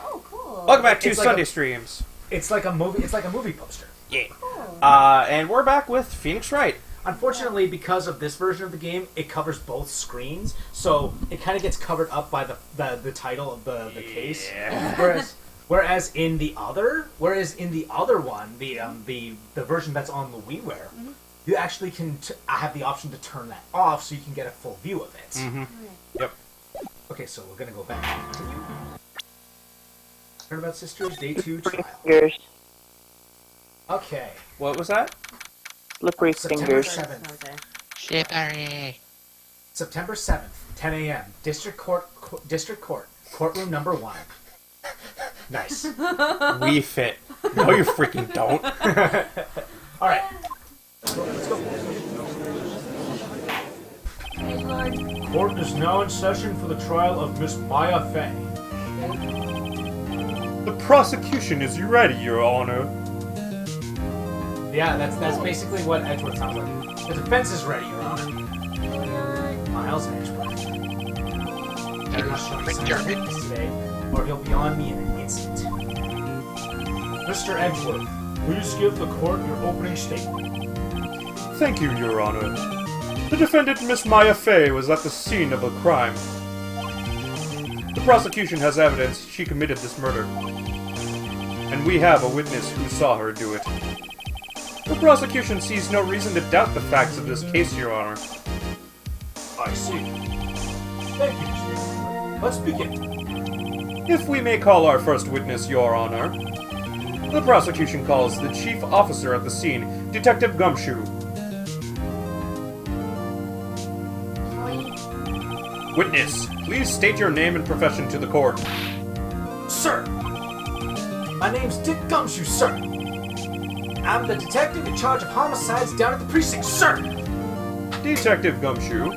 Oh, cool. Welcome back to It's like Sunday a- Streams. It's like a movie. It's like a movie poster. Yeah. Cool. And we're back with Phoenix Wright. Unfortunately, because of this version of the game, it covers both screens, so it kind of gets covered up by the title of the case. Yeah. Whereas in the other one, the version that's on the WiiWare, you actually can have the option to turn that off, so you can get a full view of it. Mm-hmm. Yep. Okay, so we're gonna go back. Turnabout Sisters Day 2 trial. Fingers. Okay. What was that? Slippery September fingers. 7th. Shippery. September 7th, 10 a.m. District Court, courtroom number 1. Nice. We fit. No, you freaking don't. All right. Let's go. Hey, Lord. Court is now in session for the trial of Miss Maya Fey. The prosecution is ready, Your Honor. Yeah, that's basically what Edgeworth sounds like. The defense is ready, Your Honor. Miles Edgeworth. He must show me signs of weakness today, or he'll be on me in an instant. Mr. Edgeworth, please give the court your opening statement. Thank you, Your Honor. The defendant, Miss Maya Fey, was at the scene of a crime. The prosecution has evidence she committed this murder. And we have a witness who saw her do it. The prosecution sees no reason to doubt the facts of this case, Your Honor. I see. Thank you, Mr. Edgeworth. Let's begin. If we may call our first witness, Your Honor. The prosecution calls the chief officer at the scene, Detective Gumshoe. Witness, please state your name and profession to the court. Sir, my name's Dick Gumshoe, sir. I'm the detective in charge of homicides down at the precinct, sir. Detective Gumshoe,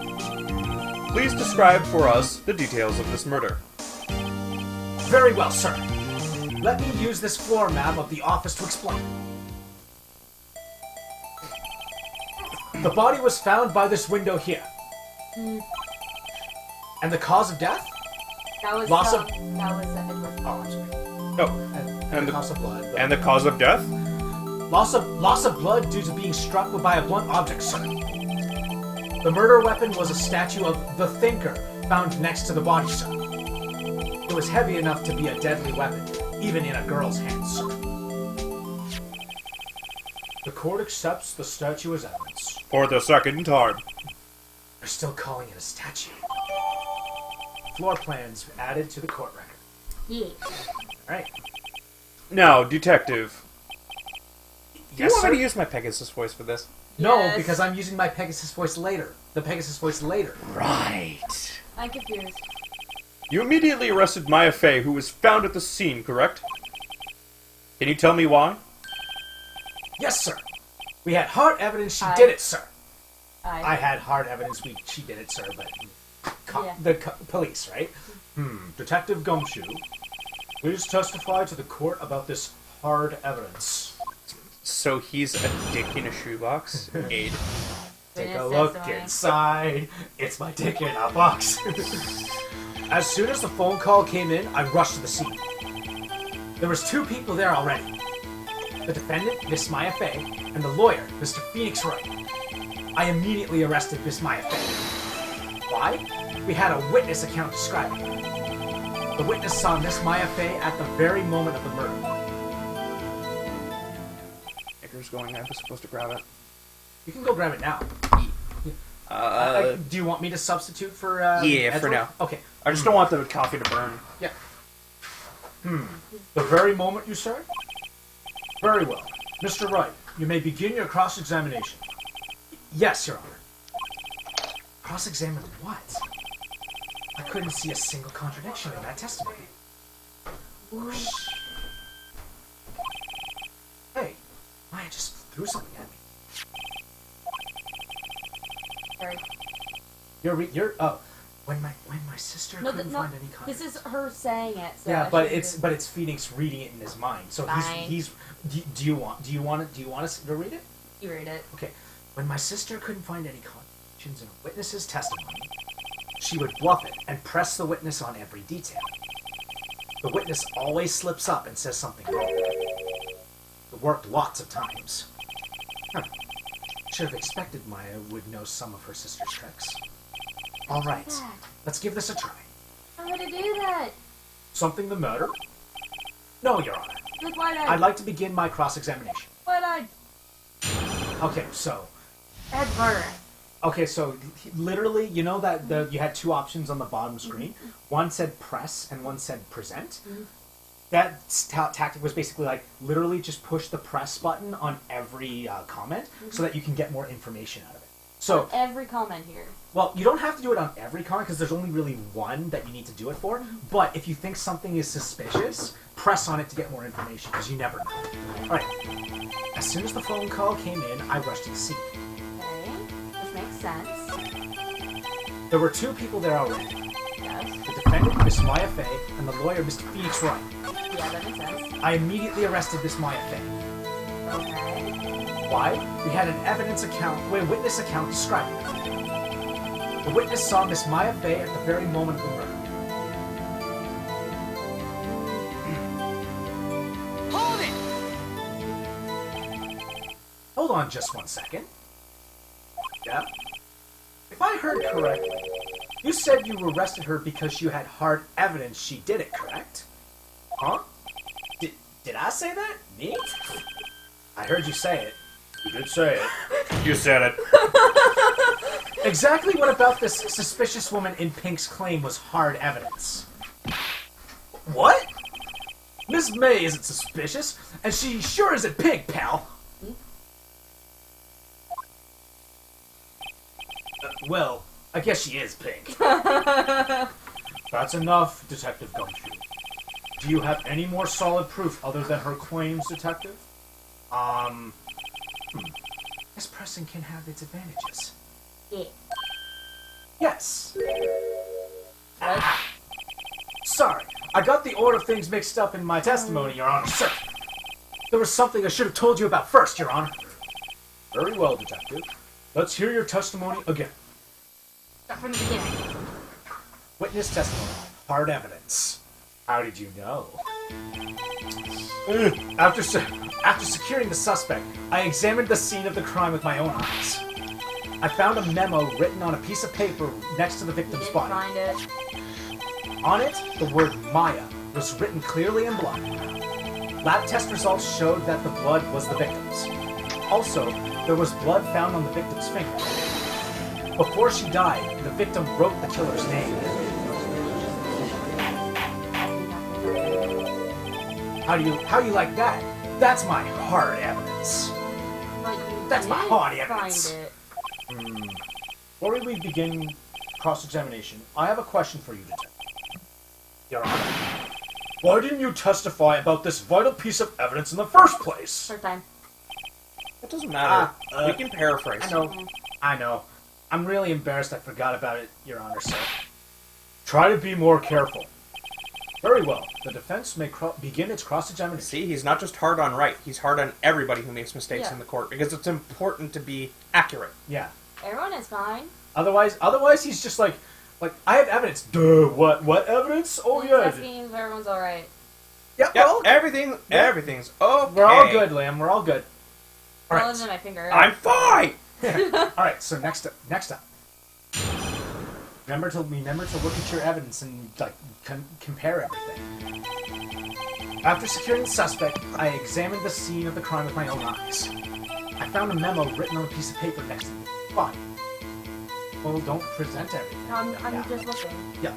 please describe for us the details of this murder. Very well, sir. Let me use this floor map of the office to explain. The body was found by this window here. And the cause of death? That was Loss of- Edward. Oh, I'm sorry. Oh, And the cause of blood. and the cause of death? Loss of blood due to being struck by a blunt object, sir. The murder weapon was a statue of the Thinker found next to the body, sir. It was heavy enough to be a deadly weapon, even in a girl's hands, sir. The court accepts the statue as evidence. For the second time. They're still calling it a statue. Floor plans added to the court record. Yeah. Alright. Now, Detective. Do you Yes, want sir? me to use my Pegasus voice for this? No, Yes. because I'm using my Pegasus voice later. The Pegasus voice later. Right. I'm confused. You immediately arrested Maya Fey, who was found at the scene, correct? Can you tell me why? Yes, sir. We had hard evidence she I- did it, sir. I I had hard evidence she did it, sir, but Yeah. the police, right? Detective Gumshoe, please testify to the court about this hard evidence. So he's a dick in a shoebox? Aid. Take a Witness look testimony. inside. It's my dick in a box. As soon as the phone call came in, I rushed to the scene. There was 2 people there already. The defendant, Miss Maya Fey, and the lawyer, Mr. Phoenix Wright. I immediately arrested Miss Maya Fey. Why? We had a witness account describing her. The witness saw Miss Maya Fey at the very moment of the murder. Hicker's going, I'm supposed to grab it. You can go grab it now. Do you want me to substitute for yeah, for Edward? now. Okay. I just don't want the coffee to burn. Yeah. The very moment, you say? Very well. Mr. Wright, you may begin your cross-examination. Yes, Your Honor. Cross-examine what? I couldn't see a single contradiction in that testimony. Whoosh. Hey, Maya just threw something at me. Sorry. When my sister No, couldn't find any contradiction. this is her saying it. So Yeah, I but shouldn't it's Phoenix reading it in his mind. So Fine. he's. Do you want us to read it? You read it. Okay. When my sister couldn't find any contradictions in a witness's testimony, she would bluff it and press the witness on every detail. The witness always slips up and says something wrong. It worked lots of times. Should have expected Maya would know some of her sister's tricks. Alright, let's give this a try. How would I do that? Something the matter? No, Your Honor. Look, why'd I'd like to begin my cross-examination. Why'd I? Okay, so... Edward. Okay, so literally, you know that you had two options on the bottom screen? One said press and one said present? That tactic was basically like, literally just push the press button on every comment so that you can get more information out of it. So Every comment here. well, you don't have to do it on every comment because there's only really one that you need to do it for. But if you think something is suspicious, press on it to get more information because you never know. Alright. As soon as the phone call came in, I rushed to the scene. Okay. Which makes sense. There were two people there already. Yes. The defendant, Miss Maya Fey, and the lawyer, Mr. Phoenix Wright. Yeah, that makes sense. I immediately arrested Miss Maya Fey. Okay. Why? We had an witness account describing her. The witness saw Miss Maya Fey at the very moment of the murder. Hold it! Hold on just one second. Yeah? If I heard correctly, you said you arrested her because you had hard evidence she did it, correct? Huh? Did I say that? Me? I heard you say it. You did say it. You said it. Exactly what about this suspicious woman in Pink's claim was hard evidence? What? Miss May isn't suspicious, and she sure isn't Pink, pal. Well, I guess she is Pink. That's enough, Detective Gumshoe. Do you have any more solid proof other than her claims, Detective? This pressing can have its advantages. Yeah. Yes. Sorry, I got the order of things mixed up in my testimony, Your Honor. Sir, there was something I should have told you about first, Your Honor. Very well, Detective. Let's hear your testimony again. Start from the beginning. Witness testimony. Hard evidence. How did you know? After securing the suspect, I examined the scene of the crime with my own eyes. I found a memo written on a piece of paper next to the victim's Didn't body. find it. On it, the word Maya was written clearly in blood. Lab test results showed that the blood was the victim's. Also, there was blood found on the victim's finger. Before she died, the victim wrote the killer's name. How do you like that? That's my hard evidence. But you That's my did hard find evidence. it. Before we begin cross-examination, I have a question for you, Detective. Your Honor, why didn't you testify about this vital piece of evidence in the first place? First time. It doesn't matter. Ah, we can paraphrase. I know. I'm really embarrassed I forgot about it, Your Honor, sir. Try to be more careful. Very well. The defense may begin its cross-examination. See, he's not just hard on Wright. He's hard on everybody who makes mistakes Yeah. in the court because it's important to be accurate. Yeah. Everyone is fine. Otherwise he's just like, I have evidence. Duh, what evidence? Oh, yeah. Asking if everyone's alright. Yeah, Yep, well, everything's okay. we're all good, Liam. We're all good. All Other right. than my finger. I'm fine! All right, so next up. Remember to look at your evidence and compare everything. After securing the suspect, I examined the scene of the crime with my own eyes. I found a memo written on a piece of paper next to the body. Well, don't present everything. No, I'm Yeah. just looking. Yeah.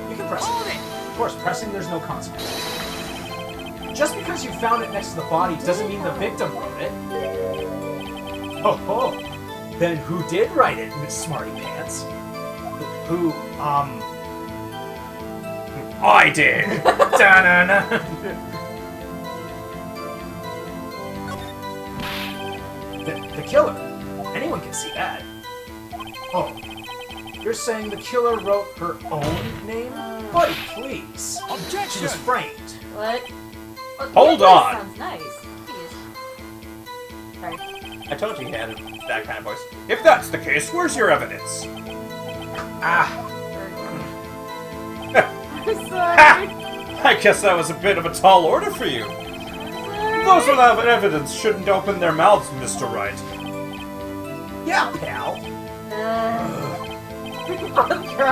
You can press it. Of course, pressing there's no consequence. Just because you found it next to the body doesn't mean the victim wrote it. Oh. Then who did write it, Miss Smarty Pants? Who, I did! Da-na-na. The killer. Anyone can see that. Oh. You're saying the killer wrote her own name? Buddy, please. She Objection! was framed. What? Oh, Hold yeah, on. Sounds nice. Jeez. Sorry. I told you he had that kind of voice. If that's the case, where's your evidence? Ah. I'm sorry. I guess that was a bit of a tall order for you. Those without evidence shouldn't open their mouths, Mr. Wright. Yeah, pal.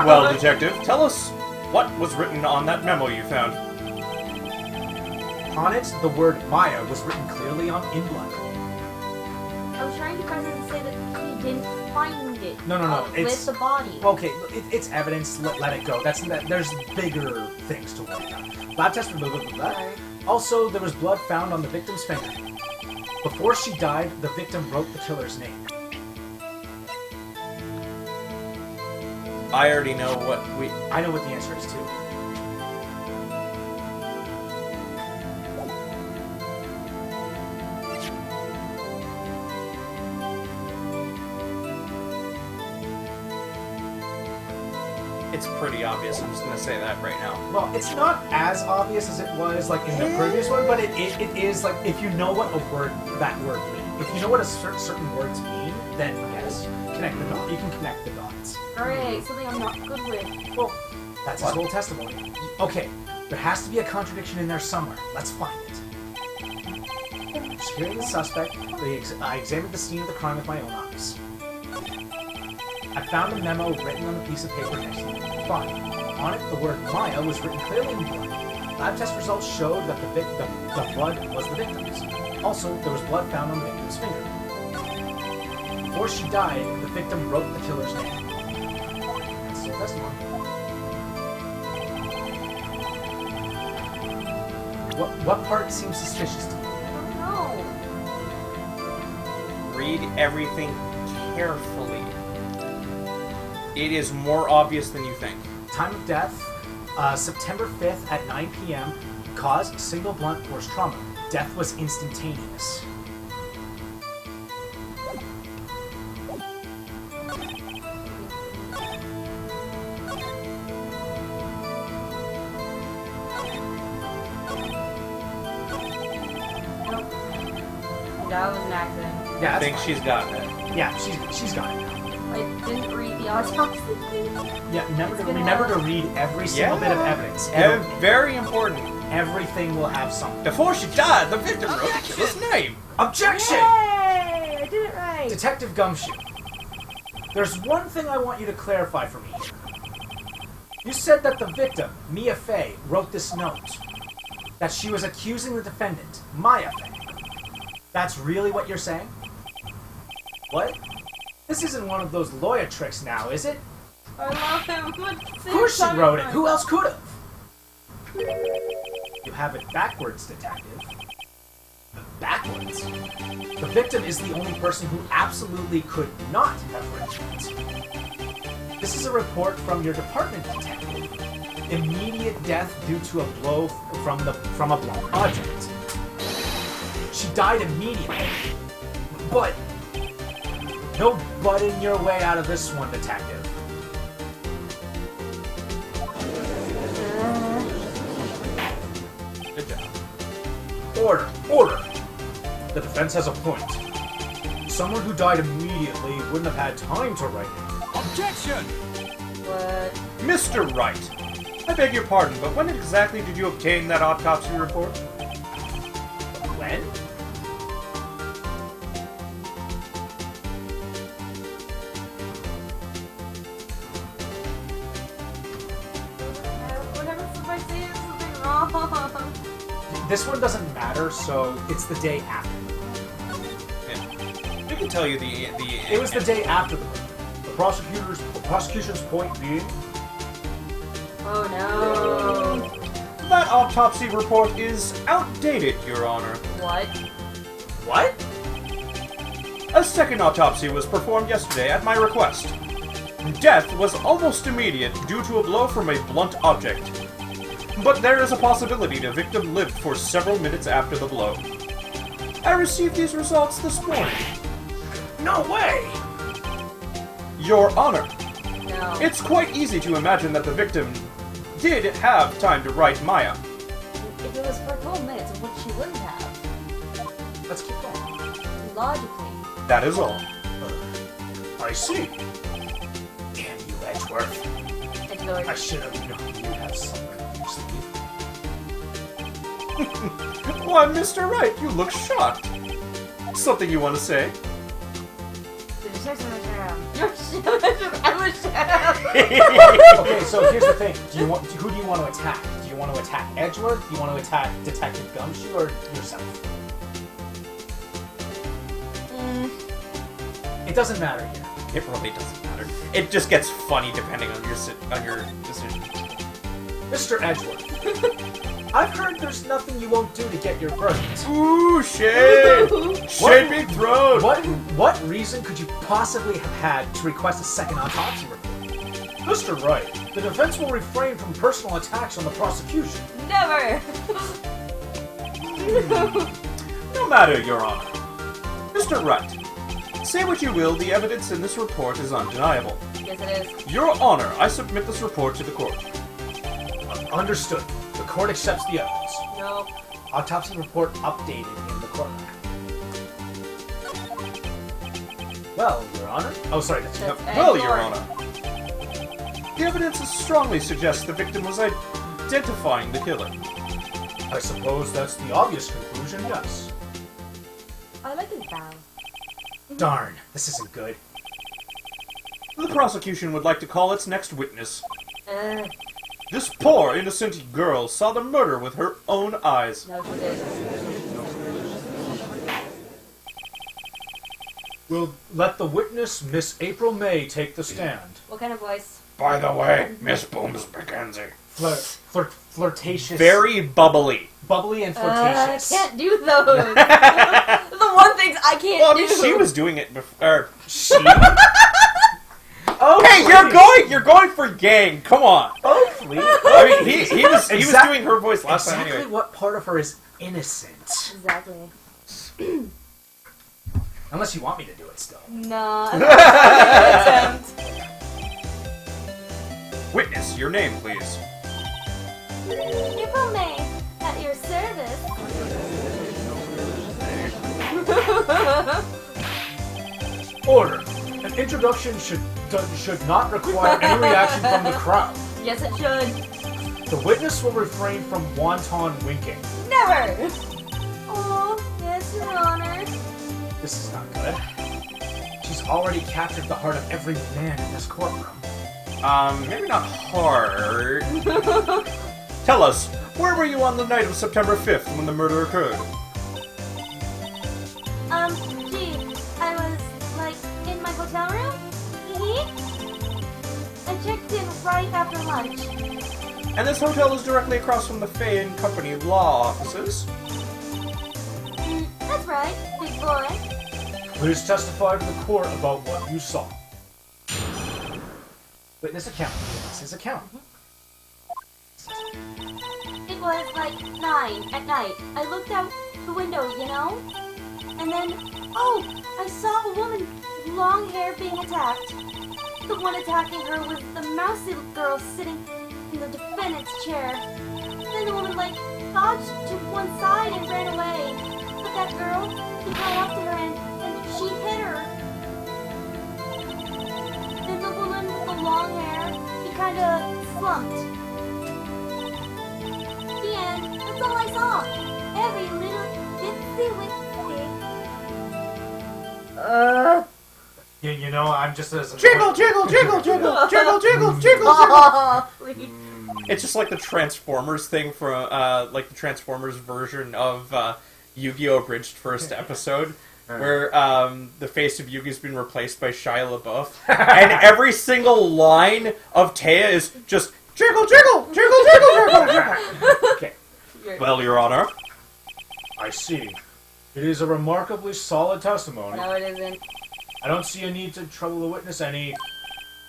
Well, Detective, tell us what was written on that memo you found. On it, the word Maya was written clearly in blood. I was trying to press it and say that he didn't find it. No, With it's the body. okay. It's evidence. Let it go. There's bigger things to worry about. Lab test for blah, blah, blah, blah. Sorry. Also, there was blood found on the victim's finger. Before she died, the victim wrote the killer's name. I already know what we... I know what the answer is too. It's pretty obvious, I'm just gonna say that right now. Well, it's not as obvious as it was like in the previous one, but it is like if you know what that word means. If you know what certain words mean, then yes, connect the dots. You can connect the dots. Alright, something I'm not good with. Well, that's his whole testimony. Okay, there has to be a contradiction in there somewhere. Let's find it. Securing the suspect, I examined the scene of the crime with my own eyes. I found a memo written on a piece of paper next to me. Fine. On it, the word Maya was written clearly in blood. Lab test results showed that the blood was the victim's. Also, there was blood found on the victim's finger. Before she died, the victim wrote the killer's name. That's the testimony. What part seems suspicious to you? I don't know. Read everything carefully. It is more obvious than you think. Time of death, September 5th at 9 p.m. Cause, single blunt force trauma. Death was instantaneous. That was an accident. Yeah, I think she's got it. Yeah, she's got it now. I didn't read the autopsy. Yeah, remember to read every single bit of evidence. Very important. Everything will have something. Before she died, the victim wrote the killer's name. Objection! Yay! I did it right. Detective Gumshoe, there's one thing I want you to clarify for me here. You said that the victim, Mia Fey, wrote this note. That she was accusing the defendant, Maya Fey. That's really what you're saying? What? This isn't one of those lawyer tricks now, is it? I love him. Of course she wrote it. Who else could have? You have it backwards, detective. Backwards? The victim is the only person who absolutely could not have written it. This is a report from your department, detective. Immediate death due to a blow from a blunt object. She died immediately. But no butting your way out of this one, detective. Good job. Order! Order! The defense has a point. Someone who died immediately wouldn't have had time to write it. Objection! What? Mr. Wright, I beg your pardon, but when exactly did you obtain that autopsy report? When? What happens if I say something wrong? This one doesn't matter, so it's the day after. Yeah. We can tell you the It was the day after the murder. The prosecution's point being... Oh no. That autopsy report is outdated, Your Honor. What? What? A second autopsy was performed yesterday at my request. Death was almost immediate due to a blow from a blunt object. But there is a possibility the victim lived for several minutes after the blow. I received these results this morning. No way! Your Honor, No. it's quite easy to imagine that the victim did have time to write Maya. If it was for 12 minutes, which she wouldn't have. Let's keep going. Logically. That is all. I see. Damn you, Edgeworth. I should have known you'd have something up your sleeve. Why, Mr. Wright, you look shocked. Something you want to say? Okay, so here's the thing. Who do you want to attack? Do you want to attack Edgeworth? Do you want to attack Detective Gumshoe or yourself? It doesn't matter here. It really doesn't matter. It just gets funny depending on your decision. Mr. Edgeworth, I've heard there's nothing you won't do to get your verdict. Ooh, shade! Shade being thrown! What reason could you possibly have had to request a second autopsy report? Mr. Wright, the defense will refrain from personal attacks on the prosecution. Never! No matter, Your Honor. Mr. Wright, say what you will, the evidence in this report is undeniable. Yes, it is. Your Honor, I submit this report to the court. Understood. The court accepts the evidence. No. Autopsy report updated in the courtroom. Well, Your Honor. Oh, sorry. That's Well, Your Honor. The evidence strongly suggests the victim was identifying the killer. I suppose that's the obvious conclusion, yes. I like his bow. Darn, this isn't good. The prosecution would like to call its next witness. Uh, This poor, innocent girl saw the murder with her own eyes. no, she did. We'll let the witness, Miss April May, take the stand. What kind of voice? By the way, Miss Booms McKenzie. Flirtatious. Very bubbly. Bubbly and I flirtatious. can't do those. The one things I can't Well, I do. mean, she was doing it before. She? Oh, Hey, you're going for gang. Come on. Oh, please. I mean, he was doing her voice last time Exactly anyway. what part of her is innocent? Exactly. Unless you want me to do it still. No. I'm not gonna attempt. Witness, your name, please. April May, at your service. Order. An introduction should not require any reaction from the crowd. Yes, it should. The witness will refrain from wanton winking. Never! Oh, yes, Your Honor. This is not good. She's already captured the heart of every man in this courtroom. Maybe not hard. Tell us, where were you on the night of September 5th when the murder occurred? Gee, I was, like, in my hotel room? I checked in right after lunch. And this hotel is directly across from the Fay and Company law offices. That's right, big boy. Please testify to the court about what you saw. Witness account. Witness's account. It was like 9 at night. I looked out the window, you know? And then, oh, I saw a woman with long hair being attacked. The one attacking her was the mousy girl sitting in the defendant's chair. Then the woman, like, dodged to one side and ran away. But that girl, he caught up to her and she hit her. Then the woman with the long hair, he kind of slumped. The end. That's all I saw. Every little bitsy witsy. You know, I'm just as... Jiggle, jiggle, jiggle, jiggle, jiggle, jiggle, jiggle, jiggle. It's just like the Transformers thing from, like the Transformers version of Yu-Gi-Oh! Abridged first episode, where the face of Yugi's been replaced by Shia LaBeouf, and every single line of Taya is just jiggle, jiggle, jiggle, jiggle, jiggle, jiggle. Okay. Well, Your Honor. I see. It is a remarkably solid testimony. No, it isn't. I don't see a need to trouble the witness any...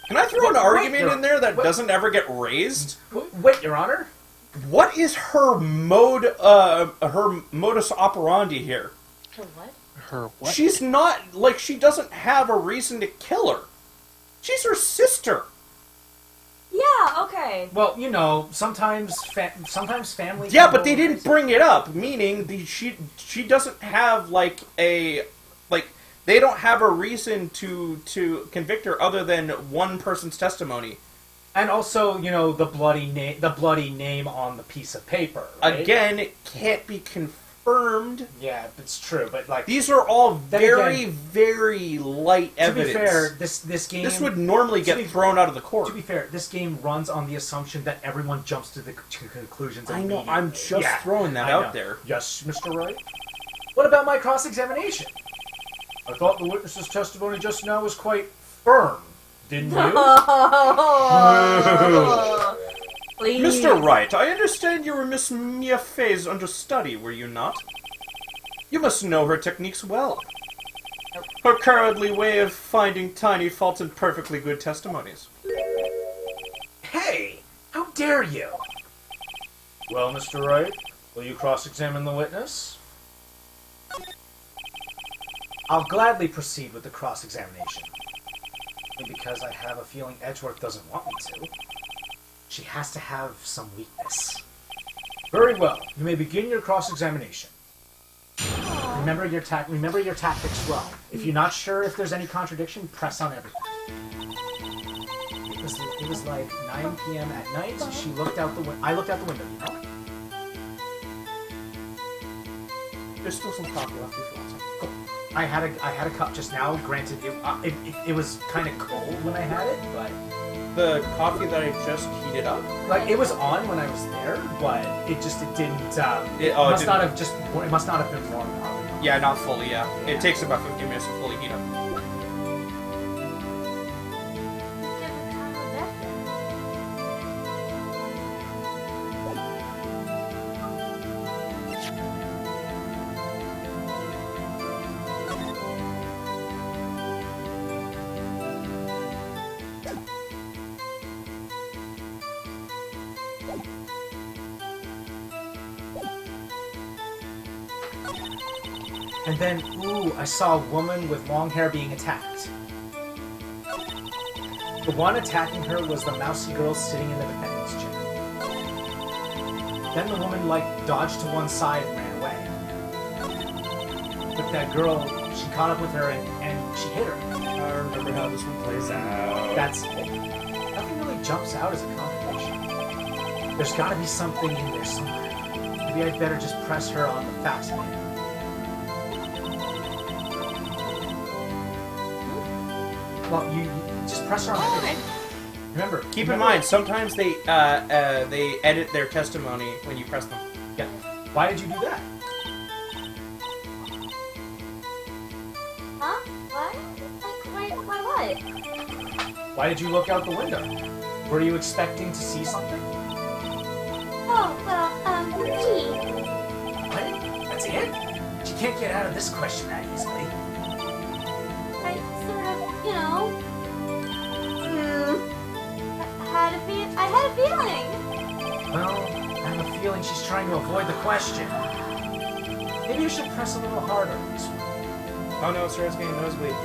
Can I throw an argument Your- in there that wait. doesn't ever get raised? Wait, Your Honor? What is her her modus operandi here? For what? Her what? She's not, like, she doesn't have a reason to kill her. She's her sister. Yeah, okay. Well, you know, sometimes family... Yeah, can but go they didn't crazy. bring it up, meaning she doesn't have, like, a, like, They don't have a reason to convict her other than one person's testimony. And also, you know, the bloody name on the piece of paper. Right? Again, it can't be confirmed. Yeah, it's true, but like These are all very, again, very light evidence. To be fair, this game... This would normally get thrown out of the court. To be fair, this game runs on the assumption that everyone jumps to conclusions. I know, I'm just throwing that out there. Yes, Mr. Wright? What about my cross-examination? I thought the witness's testimony just now was quite firm, didn't you? Please. Mr. Wright, I understand you were Miss Mia Fey's understudy, were you not? You must know her techniques well. Her cowardly way of finding tiny faults in perfectly good testimonies. Hey! How dare you! Well, Mr. Wright, will you cross-examine the witness? I'll gladly proceed with the cross-examination. Because I have a feeling Edgeworth doesn't want me to. She has to have some weakness. Very well. You may begin your cross-examination. Remember your tactics well. If you're not sure if there's any contradiction, press on everything. It was like 9 p.m. at night. She looked out the window. I looked out the window, you know? There's still some coffee left if you want some. Cool. I had a cup just now. Granted, it was kind of cold when I had it, but The coffee that I just heated up? like it was on when I was there, but it didn't. It must not have been warm. Probably. Yeah, not fully, yeah. It takes about 15 minutes to fully heat up. And then, ooh, I saw a woman with long hair being attacked. The one attacking her was the mousy girl sitting in the defendant's chair. Then the woman, like, dodged to one side and ran away. But that girl, she caught up with her and she hit her. I remember how this one plays out. That's it. Nothing really jumps out as a contradiction. There's gotta be something in there somewhere. Maybe I'd better just press her on the facts again. Well, you just press her on everything. Remember, Keep in mind, sometimes they edit their testimony when you press them. Yeah. Why did you do that? Huh? What? Like, why what? Why did you look out the window? Were you expecting to see something? Oh, well, gee. What? That's it? She can't get out of this question that easily. I sort of, you know... I had a feeling. Well, I have a feeling she's trying to avoid the question. Maybe you should press a little harder on this one. Oh no, Sarah's getting a nosebleed.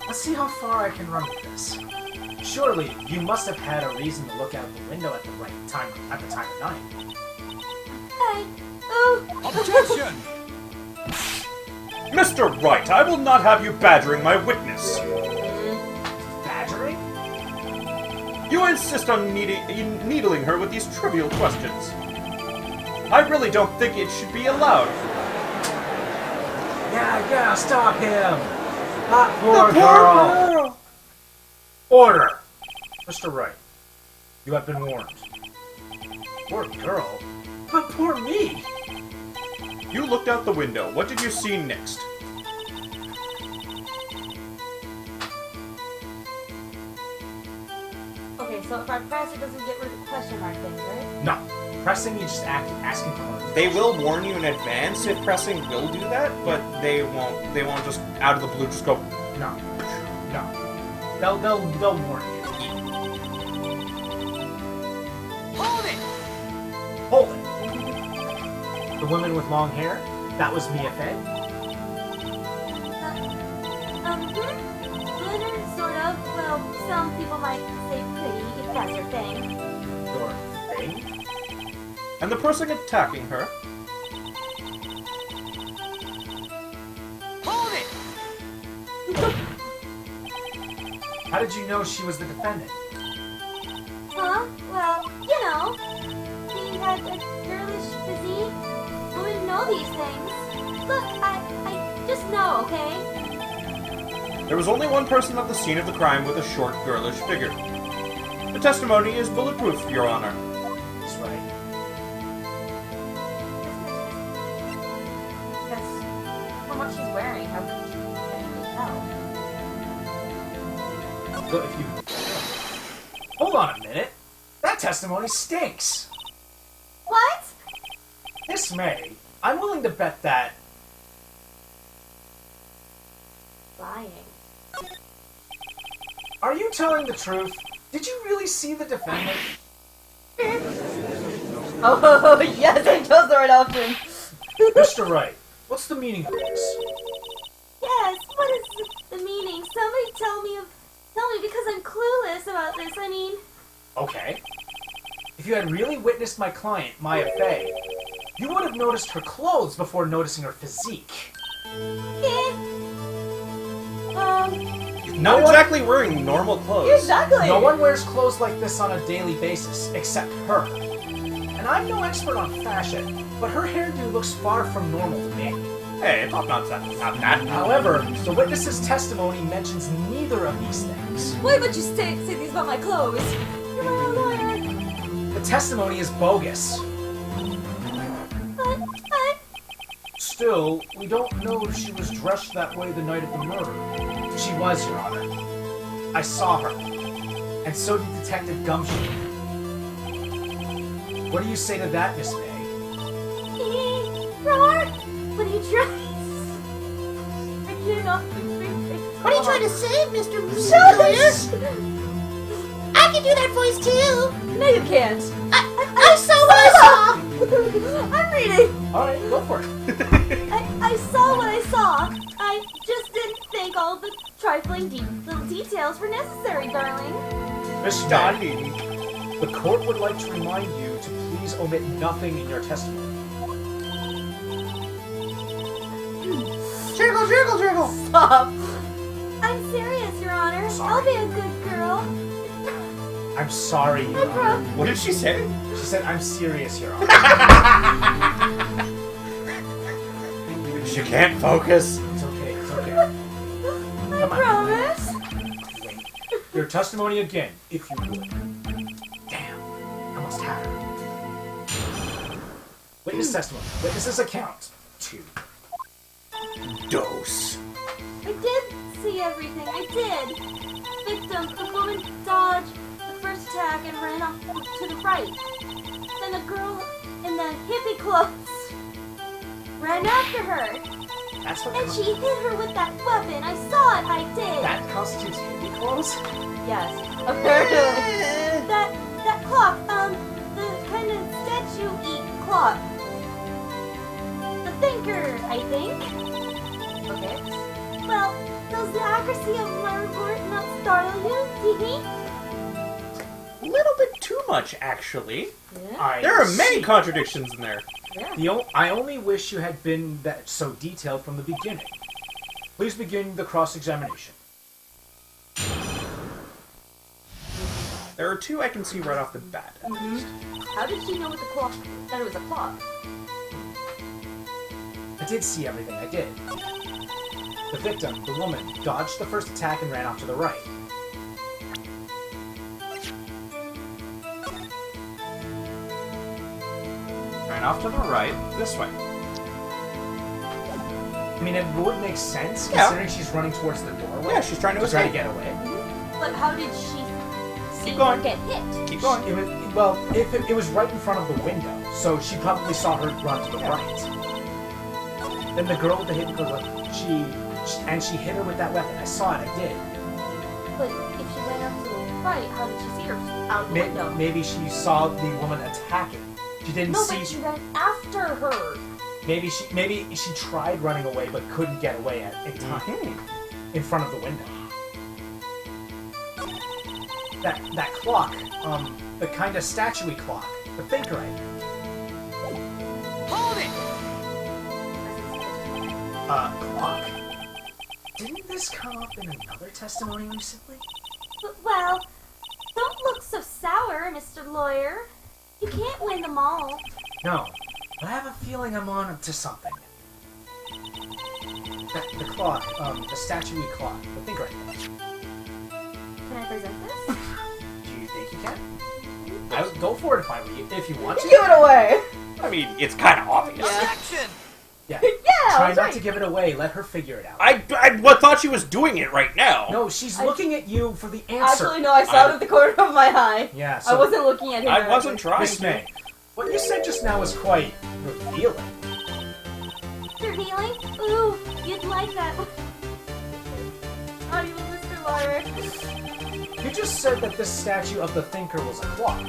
Let's see how far I can run with this. Surely, you must have had a reason to look out the window at the right time, at the time of night. Objection! Mr. Wright, I will not have you badgering my witness. Badgering? You insist on needling her with these trivial questions. I really don't think it should be allowed. Yeah, stop him! That poor girl! Order! Mr. Wright, you have been warned. Poor girl? But poor me! You looked out the window. What did you see next? Okay, so if I press, it doesn't get rid of the question mark thing, right? No. Pressing, you just asking for more. They will warn you in advance if pressing will do that, but they won't. They won't just out of the blue just go. No. They'll warn you. Hold it! Hold it! The woman with long hair? That was Mia Fey? Good or sort of. Well, some people might say pretty, if that's your thing. Your thing? And the person attacking her? Hold it! How did you know she was the defendant? Huh? Well, you know, he had a girlish physique. Who would know these things? Look, I just know, okay? There was only one person at the scene of the crime with a short, girlish figure. The testimony is bulletproof, Your Honor. That's right. Because from what she's wearing, how can you tell? But if you... Hold on a minute. That testimony stinks. What? Miss May, I'm willing to bet that... Lying. Are you telling the truth? Did you really see the defendant? Oh, yes, I chose the right option. Mr. Wright, what's the meaning of this? Yes, what is the meaning? Somebody tell me because I'm clueless about this. I mean... Okay. If you had really witnessed my client, Maya Fey, you would have noticed her clothes before noticing her physique. Not exactly wearing normal clothes. Exactly. No one wears clothes like this on a daily basis, except her. And I'm no expert on fashion, but her hairdo looks far from normal to me. Hey, it's not that. However, the witness's testimony mentions neither of these things. Why would you say these about my clothes? You're my lawyer. The testimony is bogus. But... Still, we don't know if she was dressed that way the night of the murder. She was, Your Honor. I saw her. And so did Detective Gumshoe. What do you say to that, Miss May? Robert, what are you trying? I cannot What are you trying to say, Mr. Shush! I can do that voice too. No, you can't. I saw what I saw. I'm reading. Alright, go for it. I saw what I saw. I just didn't think all the trifling little details were necessary, darling. Miss May, the court would like to remind you to please omit nothing in your testimony. Jiggle. Stop. I'm serious, Your Honor. Sorry. I'll be a good girl. I'm sorry, Your I Honor. promise. What did she say? She said, I'm serious, Your Honor. She can't focus. It's okay. I Come on. promise. Wait. Your testimony again, if you would. Damn. I almost had her. Witness testimony. Witness's account. 2. Dose. I did see everything. I did. Victim, the woman dodged the first attack and ran off to the right. Then the girl in the hippie clothes ran after her. That's what And she hit her with that weapon. I saw it. I did. that constitutes hippie clothes? Yes. Apparently. That clock, the kind of statue-y clock. The thinker, I think. Okay. Well, does the accuracy of my report not startle you? Hee A little bit too much, actually. Yeah. There are many see. contradictions in there. I only wish you had been that so detailed from the beginning. Please begin the cross-examination. There are 2 I can see right off the bat. At least. How did she know what the clock? That it was a clock. I did see everything, I did. The victim, the woman, dodged the first attack and ran off to the right. Ran off to the right, this way. I mean, it would make sense, Yeah. considering she's running towards the doorway. Yeah, she's trying to to escape. get away. But how did she see Keep going. her get hit? Keep going. It was right in front of the window, so she probably saw her run to the Yeah. right. Then the girl with the hidden clothes, she hit her with that weapon. I saw it, I did. But if she went up to the right, how did she see her out the window? Maybe she saw the woman attacking. She didn't No, see. but she ran after her. Maybe she tried running away but couldn't get away in time in front of the window. That clock, the kind of statue-y clock, the thinker item. Clock? Didn't this come up in another testimony recently? Well, don't look so sour, Mr. Lawyer. You can't win them all. No, but I have a feeling I'm on to something. The clock, the statuary clock. The thing right there. Can I present this? Do you think you can? I would go for it if I were you, if you want to. Give it away. I mean, it's kind of obvious. Objection! Yeah. Yeah, Try that's not right. to give it away. Let her figure it out. I thought she was doing it right now. No, she's looking at you for the answer. Actually, no, I saw it at the corner of my eye. Yeah, I so wasn't looking at him. I wasn't trying Miss to. May, what you said just now was quite revealing. Revealing? Ooh, you'd like that. Not even Mr. Lawyer. You just said that this statue of the thinker was a clock.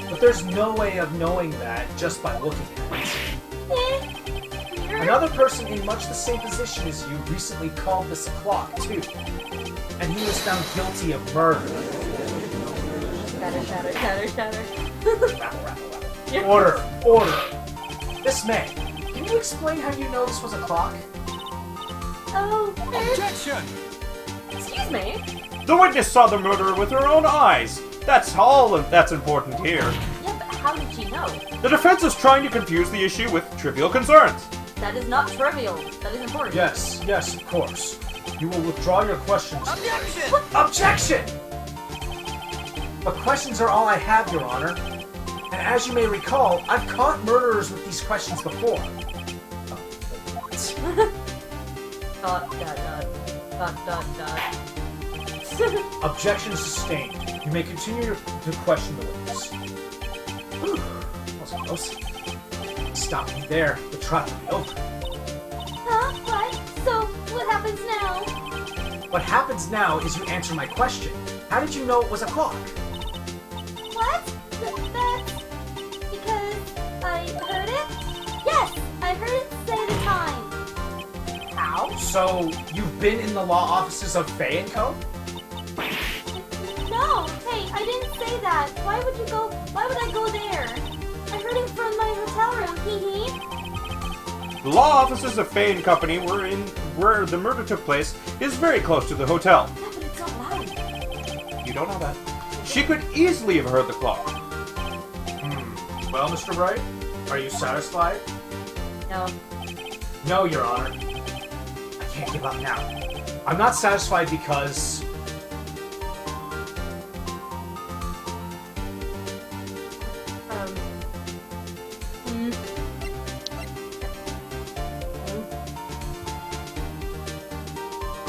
But there's no way of knowing that just by looking at it. Weird. Another person in much the same position as you recently called this a clock, too. And he was found guilty of murder. Shatter, shatter, shatter, shatter. Rattle, rattle, rattle. Order, order. Miss May, can you explain how you know this was a clock? Oh, Objection! Excuse me. The witness saw the murderer with her own eyes. That's all that's important here. yeah, but how did she know? The defense is trying to confuse the issue with trivial concerns. That is not trivial. That is important. Yes, yes, of course. You will withdraw your questions. Objection! Objection! But questions are all I have, Your Honor. And as you may recall, I've caught murderers with these questions before. Dot, dot, dot. Dot, dot, dot. Objection sustained. You may continue to question the witness. Whew, that was close. Stop me there. The trial will be over. Huh? What? So, what happens now? What happens now is you answer my question. How did you know it was a clock? What? That's because I heard it? Yes, I heard it say the time. How? So, you've been in the law offices of Fay & Co.? No, hey, I didn't say that. Why would I go there? I heard it from my hotel room, hee hee. The law offices of Fay & Company where the murder took place is very close to the hotel. Yeah, but it's not loud. You don't know that. She could easily have heard the clock. Well, Mr. Wright, are you satisfied? No. No, Your Honor. I can't give up now. I'm not satisfied because...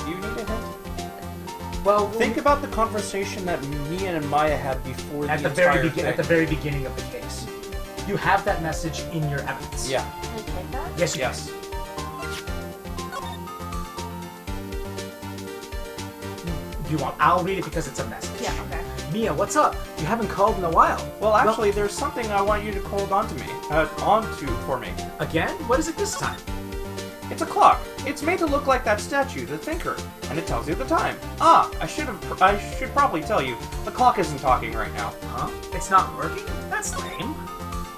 Do you need a hint? Well, Think about the conversation that Mia and Maya had before at the the very entire thing. at the very beginning of the case. You have that message in your evidence. Yeah. Can I check that? Yes, you Yes. can. You want? I'll read it because it's a message. Yeah, okay. Mia, what's up? You haven't called in a while. Well, actually, there's something I want you to hold on to for me. Again? What is it this time? It's a clock. It's made to look like that statue, the thinker, and it tells you the time. Ah, I should probably tell you, the clock isn't talking right now. Huh? It's not working? That's lame.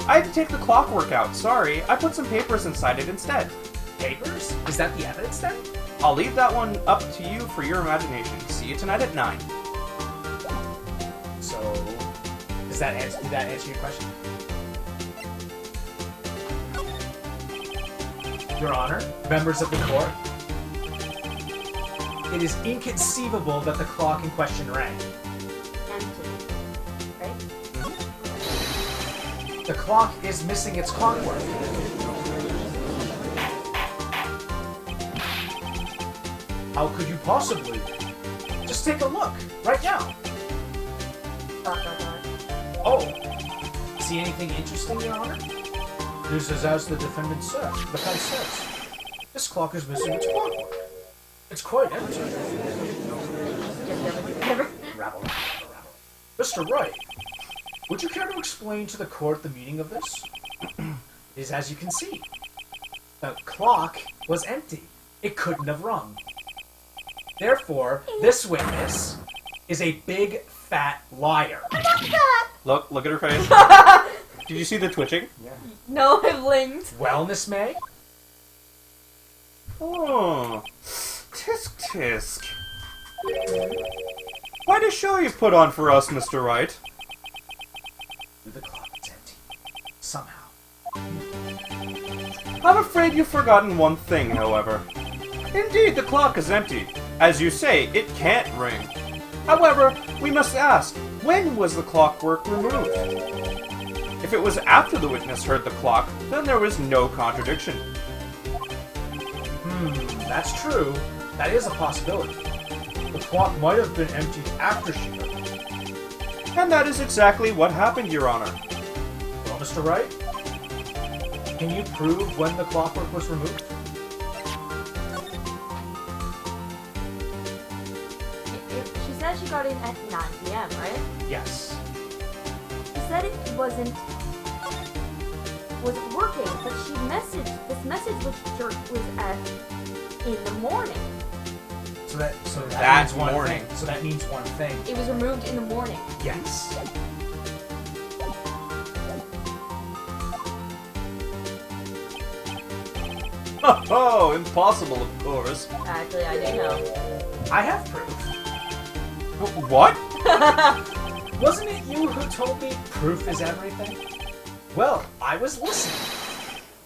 I had to take the clockwork out. Sorry, I put some papers inside it instead. Papers? Is that the evidence then? I'll leave that one up to you for your imagination. See you tonight at 9. So, did that answer your question? Your Honor, members of the court, it is inconceivable that the clock in question rang. Empty. Right? The clock is missing its clockwork. How could you possibly? Just take a look, right now. Dot, dot, dot. Oh, see anything interesting, Your Honor? This is as the defendant says. The defense says. This clock is missing its clockwork. It's quite empty. Never. Rabble, rabble, rabble. Mr. Wright, would you care to explain to the court the meaning of this? It is as you can see. The clock was empty. It couldn't have rung. Therefore, this witness is a big, fat liar. Look at her face. Did you see the twitching? No, I blinked. Well, Miss May, Oh, tisk tisk. Quite a show you put on for us, Mr. Wright. The clock is empty. Somehow. I'm afraid you've forgotten one thing, however. Indeed, the clock is empty. As you say, it can't ring. However, we must ask, when was the clockwork removed? If it was after the witness heard the clock, then there was no contradiction. That's true. That is a possibility. The clock might have been emptied after she heard it. And that is exactly what happened, Your Honor. Well, Mr. Wright, can you prove when the clockwork was removed? She said she got in at 9 p.m., right? Yes. She said it wasn't working, but she messaged. This message was in the morning. So that That means one morning. thing. So that means one thing. It was removed in the morning. Yes. Oh, impossible, of course. Actually, I do know. I have proof. What? Wasn't it you who told me proof is everything? Well, I was listening.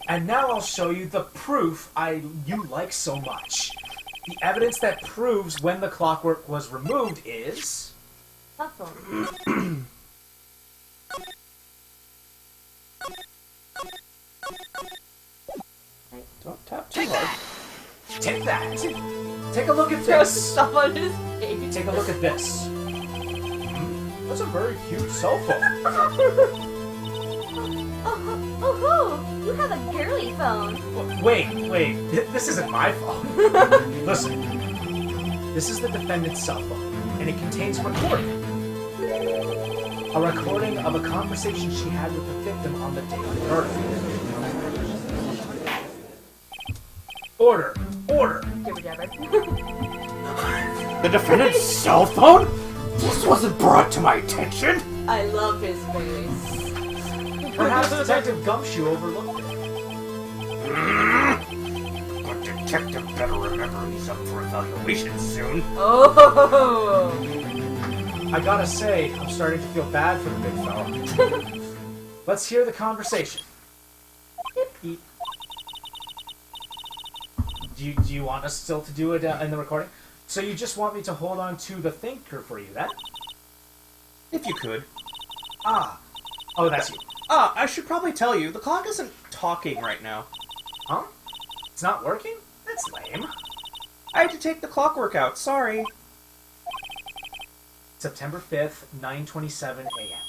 And now I'll show you the proof you like so much. The evidence that proves when the clockwork was removed is... Cell phone. Don't tap too hard. Take that. Take a look at Throw this. stuff on his face. Take a look at this. That's a very cute cell phone. Oh, you have a girly phone. Wait. This isn't my phone. Listen. This is the defendant's cell phone, and it contains a recording. A recording of a conversation she had with the victim on the day of the murder. Order! Jibber jabber. The defendant's cell phone? This wasn't brought to my attention. I love his face. Perhaps Detective Gumshoe overlooked it. But detective better remember he's up for evaluation soon. Oh. I gotta say, I'm starting to feel bad for the big fella. Let's hear the conversation. Beep. Do you want us still to do it in the recording? So you just want me to hold on to the thinker for you, then? If you could. Oh, that's you. I should probably tell you, the clock isn't talking right now. Huh? It's not working? That's lame. I had to take the clockwork out, sorry. September 5th, 9:27 a.m.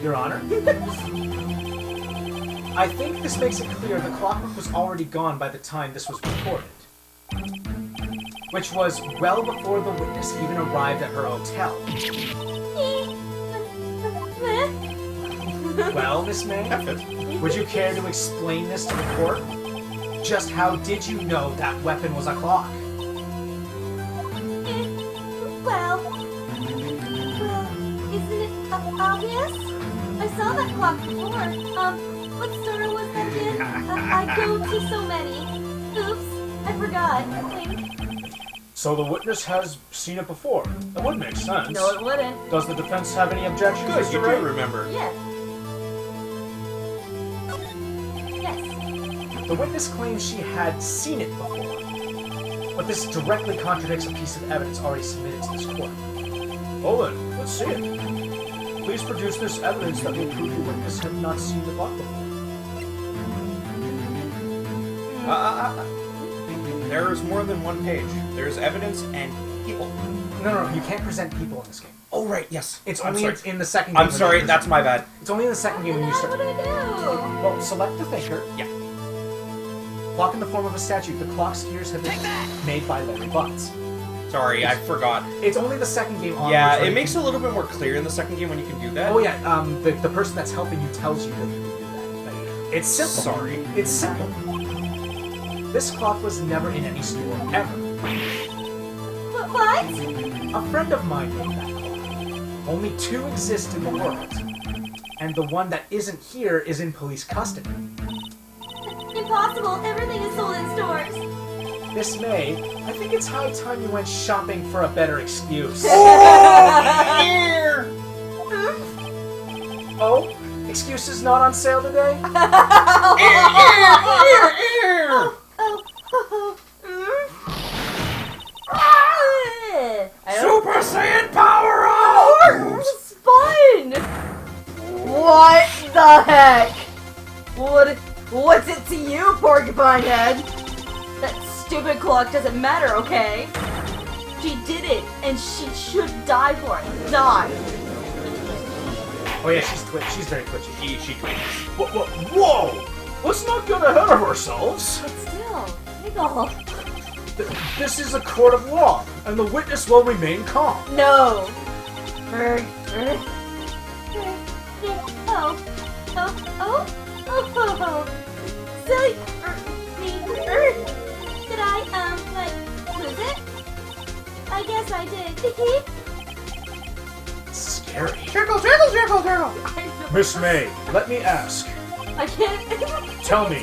Your Honor? I think this makes it clear the clockwork was already gone by the time this was recorded. Which was well before the witness even arrived at her hotel. Well, Miss May, would you care to explain this to the court? Just how did you know that weapon was a clock? Well, isn't it obvious? I saw that clock before. What store was that in? I go to so many. Oops, I forgot. I think. So the witness has seen it before. That would make sense. No, it wouldn't. Does the defense have any objections? Good, Mr. you Wright? do remember. Yes. Yes. The witness claims she had seen it before, but this directly contradicts a piece of evidence already submitted to this court. Well then, let's see it. Please produce this evidence that will prove the witness had not seen the clock before. There's more than one page. There's evidence and people. No, you can't present people in this game. Oh, right, yes. It's I'm only sorry. in the second game. I'm sorry, that's my bad. It's only in the second game when you Now start. what do I do? Well, select the thinker. Yeah. Clock in the form of a statue. The clock's ears have been made by Larry Butts. Sorry, I forgot. It's only the second game on. Yeah, it makes it a little bit more clear in the second game when you can do that. Oh yeah, the person that's helping you tells you that you can do that. It's simple. Sorry. It's simple. This clock was never in any store ever. What? A friend of mine made that clock. Only two exist in the world. And the one that isn't here is in police custody. Impossible. Everything is sold in stores. Miss May, I think it's high time you went shopping for a better excuse. Oh, excuses not on sale today? Super Saiyan power up! It's fun! What the heck? What's it to you, Porcupine Head? That stupid clock doesn't matter, okay? She did it, and she should die for it. Die. Oh yeah, she's very twitchy. She twitches. Whoa! Let's not get ahead of ourselves. But still, Niggle. This is a court of law, and the witness will remain calm. No. Oh. Silly. Did I, lose it? I guess I did. Scary. Circle. Miss May, let me ask. I can't. Tell me,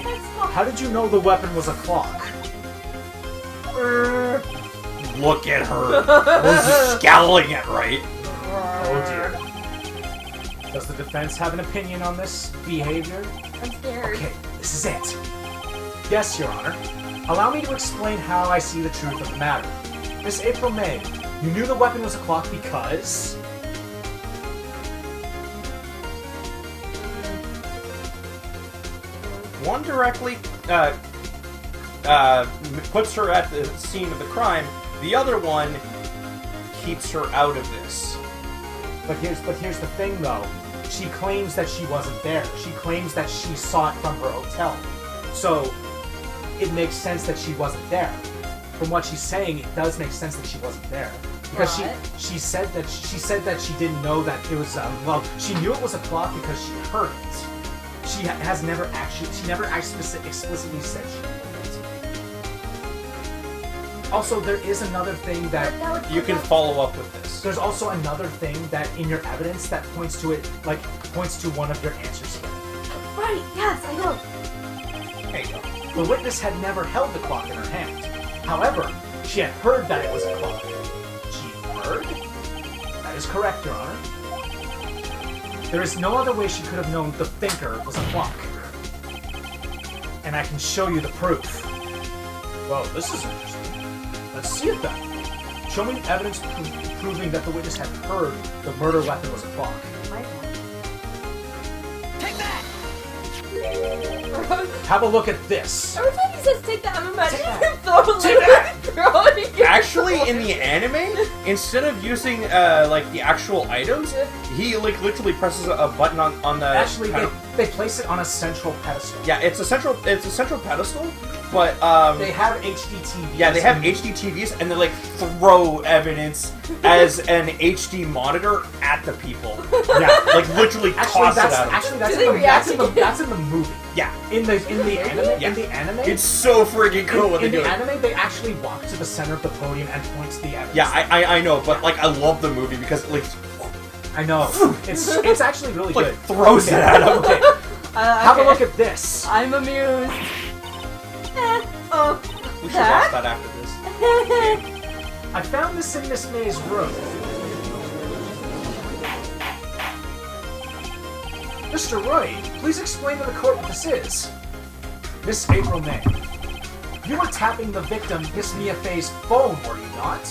how did you know the weapon was a clock? Look at her. She's scowling at Wright. Oh dear. Does the defense have an opinion on this behavior? I'm scared. Okay, this is it. Yes, Your Honor. Allow me to explain how I see the truth of the matter. Miss April May, you knew the weapon was a clock because... One directly puts her at the scene of the crime. The other one keeps her out of this. But here's the thing, though. She claims that she wasn't there. She claims that she saw it from her hotel. So, it makes sense that she wasn't there. From what she's saying, it does make sense that she wasn't there. Because she said that she didn't know that it was she knew it was a clock because she heard it. She never explicitly said she heard it. Also, there is another thing that You can follow up with this. there's also another thing that in your evidence that points to one of your answers. Right, yes, I know. There you go. The witness had never held the clock in her hand. However, she had heard that it was a clock. She heard? That is correct, Your Honor. There is no other way she could have known the thinker was a clock. And I can show you the proof. Well, this is interesting. Let's see it then. Show me evidence proving that the witness had heard the murder weapon was a clock. Take that! Have a look at this. Every time he says take that, I'm imagining Take him throwing Take that! Actually, in the anime, instead of using the actual items, he literally presses a button on the. Actually, kind they place it on a central pedestal. yeah, it's a central pedestal, but They have HD TVs. yeah, they have HD TVs, and they throw evidence as an HD monitor at the people. Yeah, literally toss it at them. That's Do they react that's in the movie. Yeah, In the anime, Yeah. in the anime, it's so freaking cool when in they do the it. anime, they actually walk to the center of the podium and point to the evidence. Yeah, I know, but I love the movie because I know. It's actually really good. throws it at him. Okay, have a look at this. I'm amused. We should watch that after this. I found this in Miss May's room. Mr. Wright, please explain to the court what this is. Miss April May, you were tapping the victim, Miss Mia Fey's phone, were you not?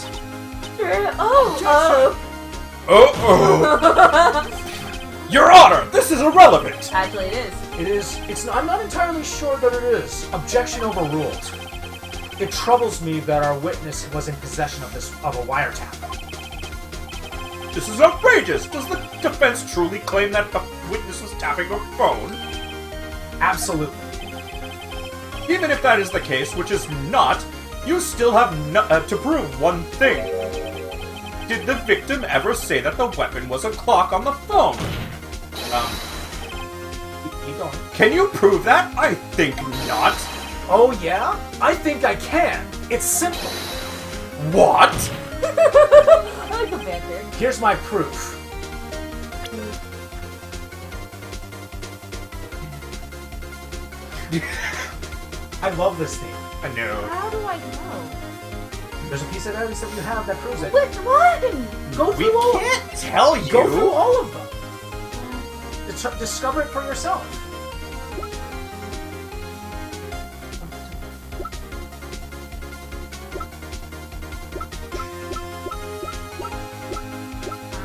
Your Honor, this is irrelevant. Actually, it is. I'm not entirely sure that it is. Objection overruled. It troubles me that our witness was in possession of a wiretap. This is outrageous. Does the defense truly claim that the witness was tapping her phone? Absolutely. Even if that is the case, which is not, you still have to prove one thing. Did the victim ever say that the weapon was a clock on the phone? Can you prove that? I think not. Oh yeah? I think I can. It's simple. What? I like the banter. Here's my proof. I love this theme. I know. How do I know? There's a piece of evidence that you have that proves it. Which one? Go We through all. can't tell you. Go through all of them. Discover it for yourself.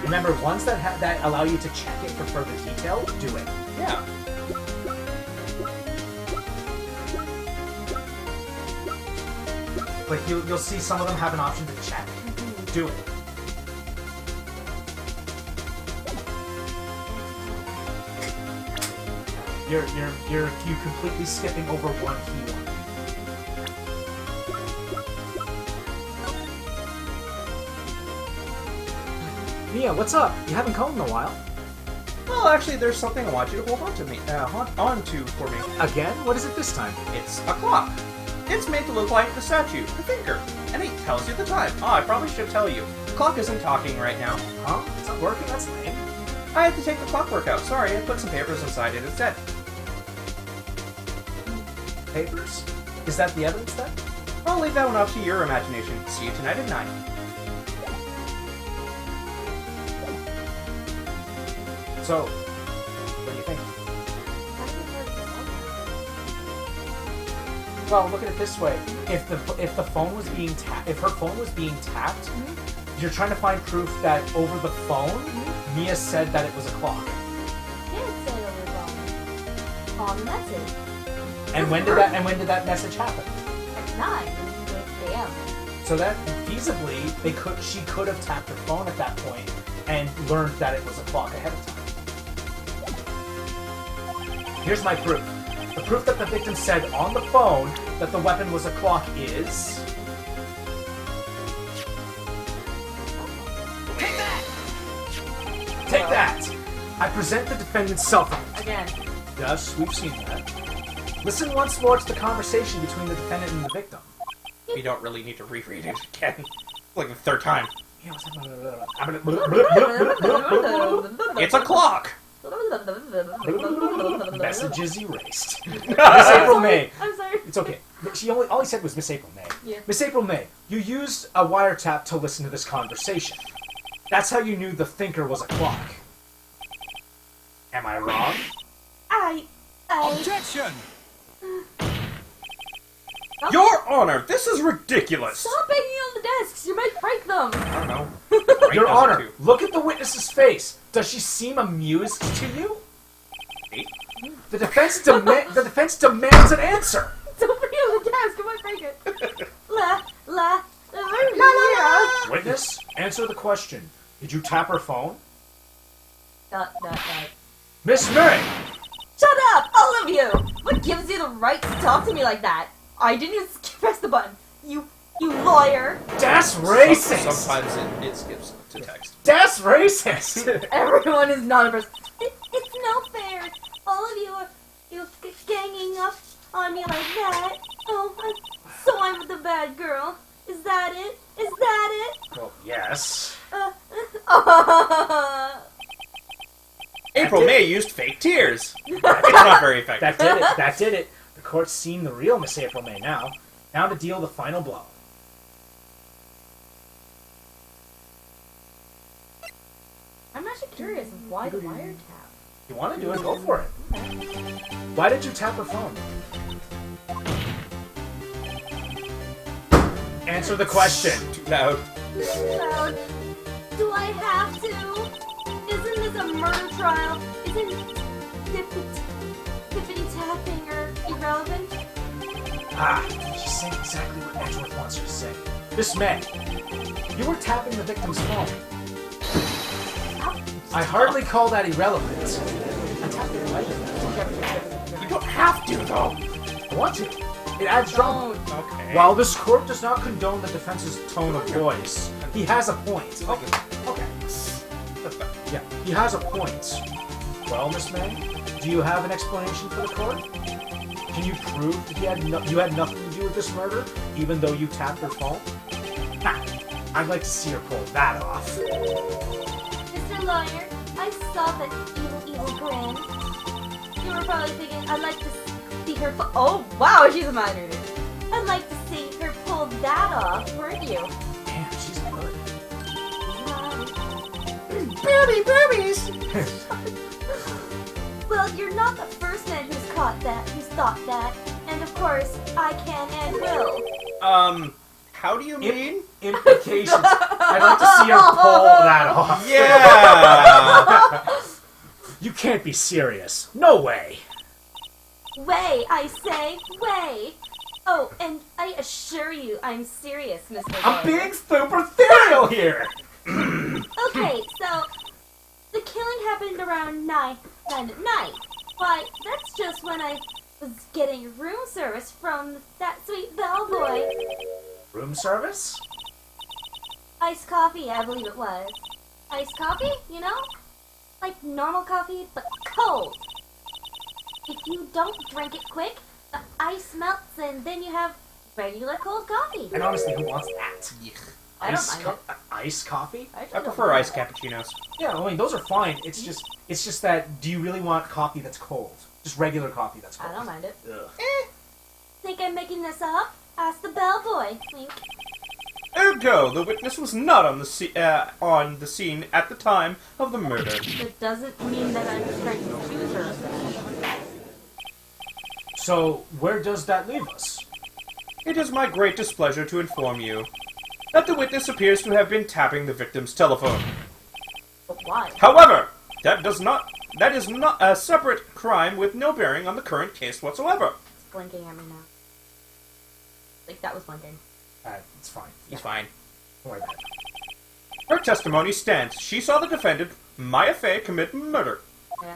Remember, ones that allow you to check it for further detail, do it. Yeah. Like you'll see some of them have an option to check. Do it. You're completely skipping over one key one. Mia, what's up? You haven't called in a while. Well, actually, there's something I want you to hold on to for me. Again? What is it this time? It's a clock. It's made to look like the statue, the thinker, and it tells you the time. Oh, I probably should tell you. The clock isn't talking right now. Huh? It's not working? That's lame. I had to take the clockwork out. Sorry, I put some papers inside it instead. Papers? Is that the evidence then? I'll leave that one up to your imagination. See you tonight at 9. So, what do you think? Well, look at it this way: if the phone was being if her phone was being tapped, you're trying to find proof that over the phone, Mia said that it was a clock. Didn't say it was on the message. And when did that message happen? At 9 a.m. So that feasibly, she could have tapped her phone at that point and learned that it was a clock ahead of time. Here's my proof. The proof that the victim said on the phone that the weapon was a clock is... Take that! I present the defendant's cell phone. Again. Yes, we've seen that. Listen once more to the conversation between the defendant and the victim. You don't really need to reread it again. Like the third time. It's a clock! Messages erased. Miss April May. I'm sorry. It's okay. All he said was Miss April May. Yeah. Miss April May, you used a wiretap to listen to this conversation. That's how you knew the thinker was a clock. Am I wrong? I Objection! Your Honor, this is ridiculous. Stop banging on the desks. You might break them. I don't know. Your Honor, look at the witness's face. Does she seem amused to you? Me? The defense demands an answer. Don't bang on the desk. You might break it. La. Witness, answer the question. Did you tap her phone? Miss May! Shut up, all of you! What gives you the right to talk to me like that? I didn't even press the button. You lawyer. That's racist! Sometimes it skips to text. That's racist! Everyone is not a person. It's no fair. All of you are ganging up on me like that. Oh, I'm the bad girl. Is that it? Well, yes. April May used fake tears. It's not very effective. That did it. The court's seen the real Miss April May now. Now to deal the final blow. I'm actually curious of why the wiretap. You want to do it, go for it. Why did you tap her phone? Answer the question. Too loud. Loud. Do I have to? Isn't this a murder trial? Isn't tippity tapping or irrelevant? She's saying exactly what Edgeworth wants her to say. Miss May, you were tapping the victim's phone. I hardly call that irrelevant. I tapped it right. You don't have to, though. I want to. It adds drama. Okay. While this court does not condone the defense's tone of voice, he has a point. Okay. Yeah, he has a point. Well, Miss May, do you have an explanation for the court? Can you prove that you had nothing to do with this murder, even though you tapped her phone? I'd like to see her pull that off. Mr. Lawyer, I saw that evil grin. You were probably thinking I'd like to see see her. Oh wow, she's a minor. I'd like to see her pull that off, weren't you? Damn, she's good. Boobies! Well, you're not the first man who's thought that, and of course, I can and will. How do you mean? Implications. I'd like to see her pull that off. Yeah! You can't be serious. No way. Way, I say, way. Oh, and I assure you, I'm serious, Mr. I'm Boyer. being super ethereal here. Okay, so the killing happened around 9 at night. Why, that's just when I was getting room service from that sweet bellboy. Room service? Iced coffee, I believe it was. Iced coffee, you know? Like normal coffee, but cold. If you don't drink it quick, the ice melts and then you have regular cold coffee. And honestly, who wants that? I don't mind it. Iced coffee? I prefer iced cappuccinos. Yeah, I mean those are fine. It's just that. Do you really want coffee that's cold? Just regular coffee that's cold. I don't mind it. Ugh. Think I'm making this up? Ask the bellboy. Wink. Ergo, the witness was not on the scene at the time of the murder. That doesn't mean that I'm trying to accuse her of that. So where does that leave us? It is my great displeasure to inform you that the witness appears to have been tapping the victim's telephone. But why? However, that is not a separate crime with no bearing on the current case whatsoever. It's blinking at me now. Like that was blinking. It's fine. He's fine. Don't worry about it. Her testimony stands. She saw the defendant, Maya Fey, commit murder. Yeah.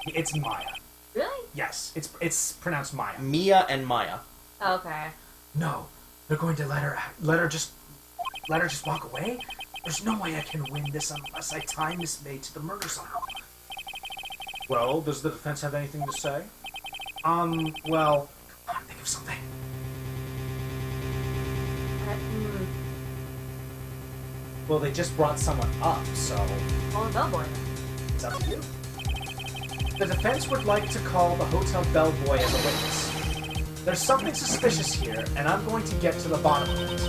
It's Maya. Really? Yes, it's pronounced Maya. Mia and Maya. Okay. No, they're going to let her just walk away. There's no way I can win this unless I tie Miss May to the murder somehow. Well, does the defense have anything to say? Well, come on, think of something. Well, they just brought someone up, so Oh, the bellboy. it's up to you. The defense would like to call the hotel bellboy as a witness. There's something suspicious here, and I'm going to get to the bottom of it.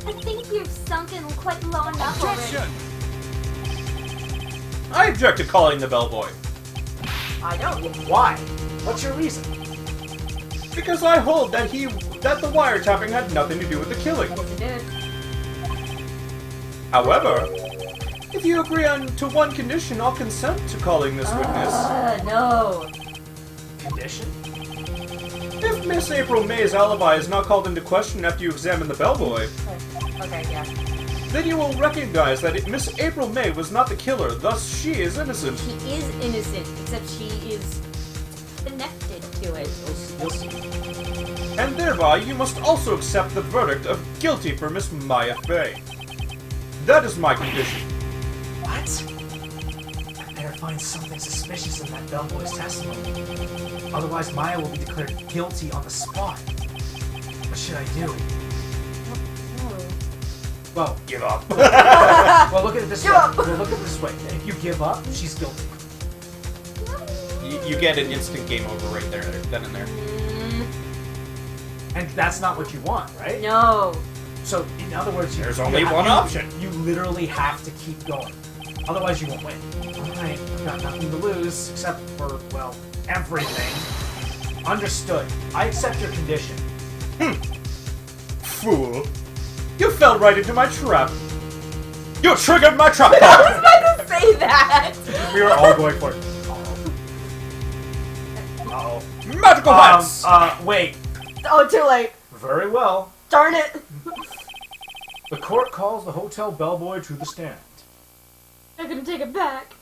I think you've sunken quite low enough already. Objection! I object to calling the bellboy, I don't. Why? What's your reason? because I hold that the wiretapping had nothing to do with the killing. Yes, it did. However, if you agree to one condition, I'll consent to calling this witness. No. Condition? If Miss April May's alibi is not called into question after you examine the bellboy, Okay, yeah. then you will recognize that Miss April May was not the killer, thus she is innocent. She is innocent, except she is connected to it. You'll see. And thereby, you must also accept the verdict of guilty for Miss Maya Fey. That is my condition. What? I better find something suspicious in that bellboy's testimony. Otherwise, Maya will be declared guilty on the spot. What should I do? Well, Give up. well, look at it this way. Give up. Well, look at it this way. If you give up, she's guilty. You get an instant game over right there, then and there. And that's not what you want, right? No. So, in other words, There's only one option. You literally have to keep going. Otherwise, you won't win. Alright, I've got nothing to lose, except for, well, everything. Understood. I accept your condition. Fool. You fell right into my trap. You triggered my trap I card. was about to say that. We were all going for it. Uh-oh. Magical hats. Wait. Oh, too late. Very well. Darn it. The court calls the hotel bellboy to the stand. I'm gonna take it back.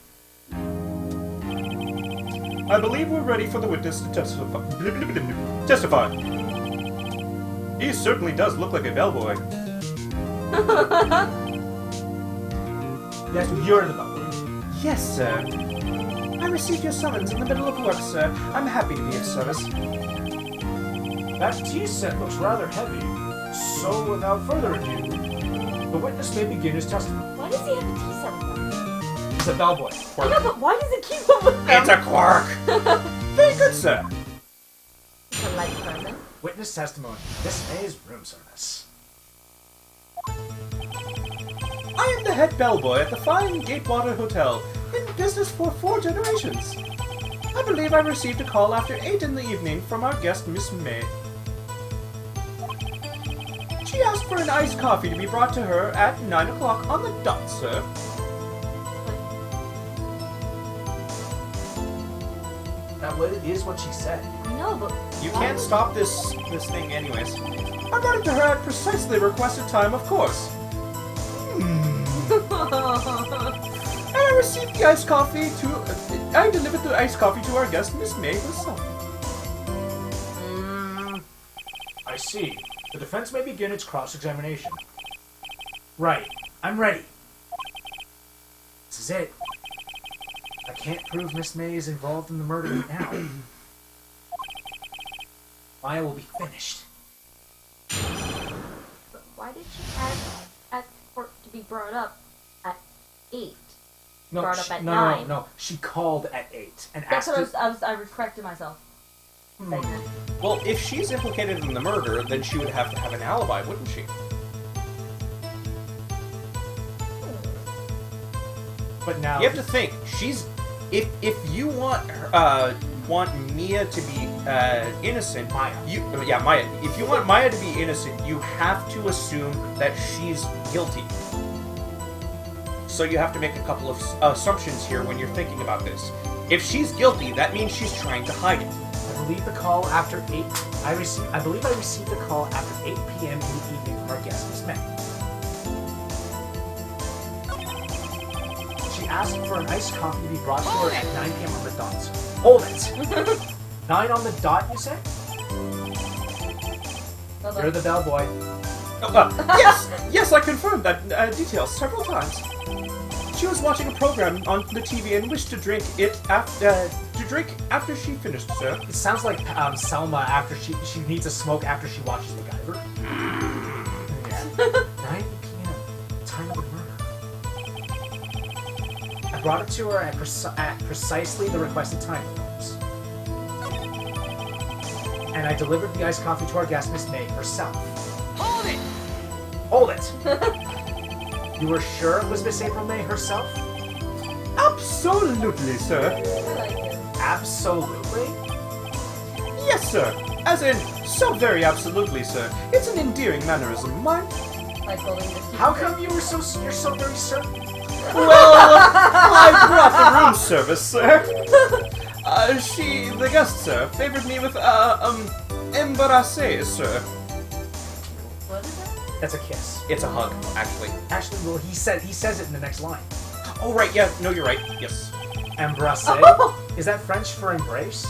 I believe we're ready for the witness to testify. He certainly does look like a bellboy. Yes, you're the bellboy. Yes, sir. I received your summons in the middle of work, sir. I'm happy to be of service. That tea set looks rather heavy. So, without further ado, the witness may begin his testimony. Why does he have a tea set with him? He's a bellboy. I know, but why does it keep him with them? It's a quark. Very good Yes, sir. Polite person. Witness testimony. Miss May's room service. I am the head bellboy at the fine Gatewater Hotel, in business for 4 generations. I believe I received a call after 8 in the evening from our guest, Miss May. She asked for an iced coffee to be brought to her at 9 o'clock on the dot, sir. That is what she said. I know, but You can't stop this thing anyways. I brought it to her at precisely the requested time, of course. And I received the iced coffee to... I delivered the iced coffee to our guest, Miss May herself. I see. The defense may begin its cross-examination. Right. I'm ready. This is it. I can't prove Miss May is involved in the murder now. Maya will be finished. But why did she ask for it to be brought up at 8? No, Brought up she- at no, 9. no. She called at 8 and That's asked. what I corrected myself. Saying that. Well, if she's implicated in the murder, then she would have to have an alibi, wouldn't she? But now You have to think. She's if you want Mia to be innocent, Maya. Maya. If you want Maya to be innocent, you have to assume that she's guilty. So you have to make a couple of assumptions here when you're thinking about this. If she's guilty, that means she's trying to hide it. I believe the call after 8. I believe I received a call after 8 p.m. in the evening from our guest, Miss May. She asked for an iced coffee to be brought to her at 9 p.m. on the dot. Hold it. 9 on the dot, you say? You're the bellboy. Yes, I confirmed that detail several times. She was watching a program on the TV and wished to drink it after she finished, sir. It sounds like Selma after she needs a smoke after she watches MacGyver. Yeah. 9 p.m. Time of the murder. I brought it to her at precisely the requested time, of course. And I delivered the iced coffee to our guest, Miss May, herself. Hold it! Hold it! You were sure it was Miss April May herself? Absolutely, sir. I like it. Absolutely? Yes, sir. As in, so very absolutely, sir. It's an endearing mannerism of mine. Like holding the tea. How come you're so very certain? Well, I brought the room service, sir. The guest, sir, favored me with, embarrassé, sir. What is that? That's a kiss. It's a hug, actually. Actually, well, he says it in the next line. Oh, right, yeah, no, you're right, yes. Embrasser. Is that French for embrace?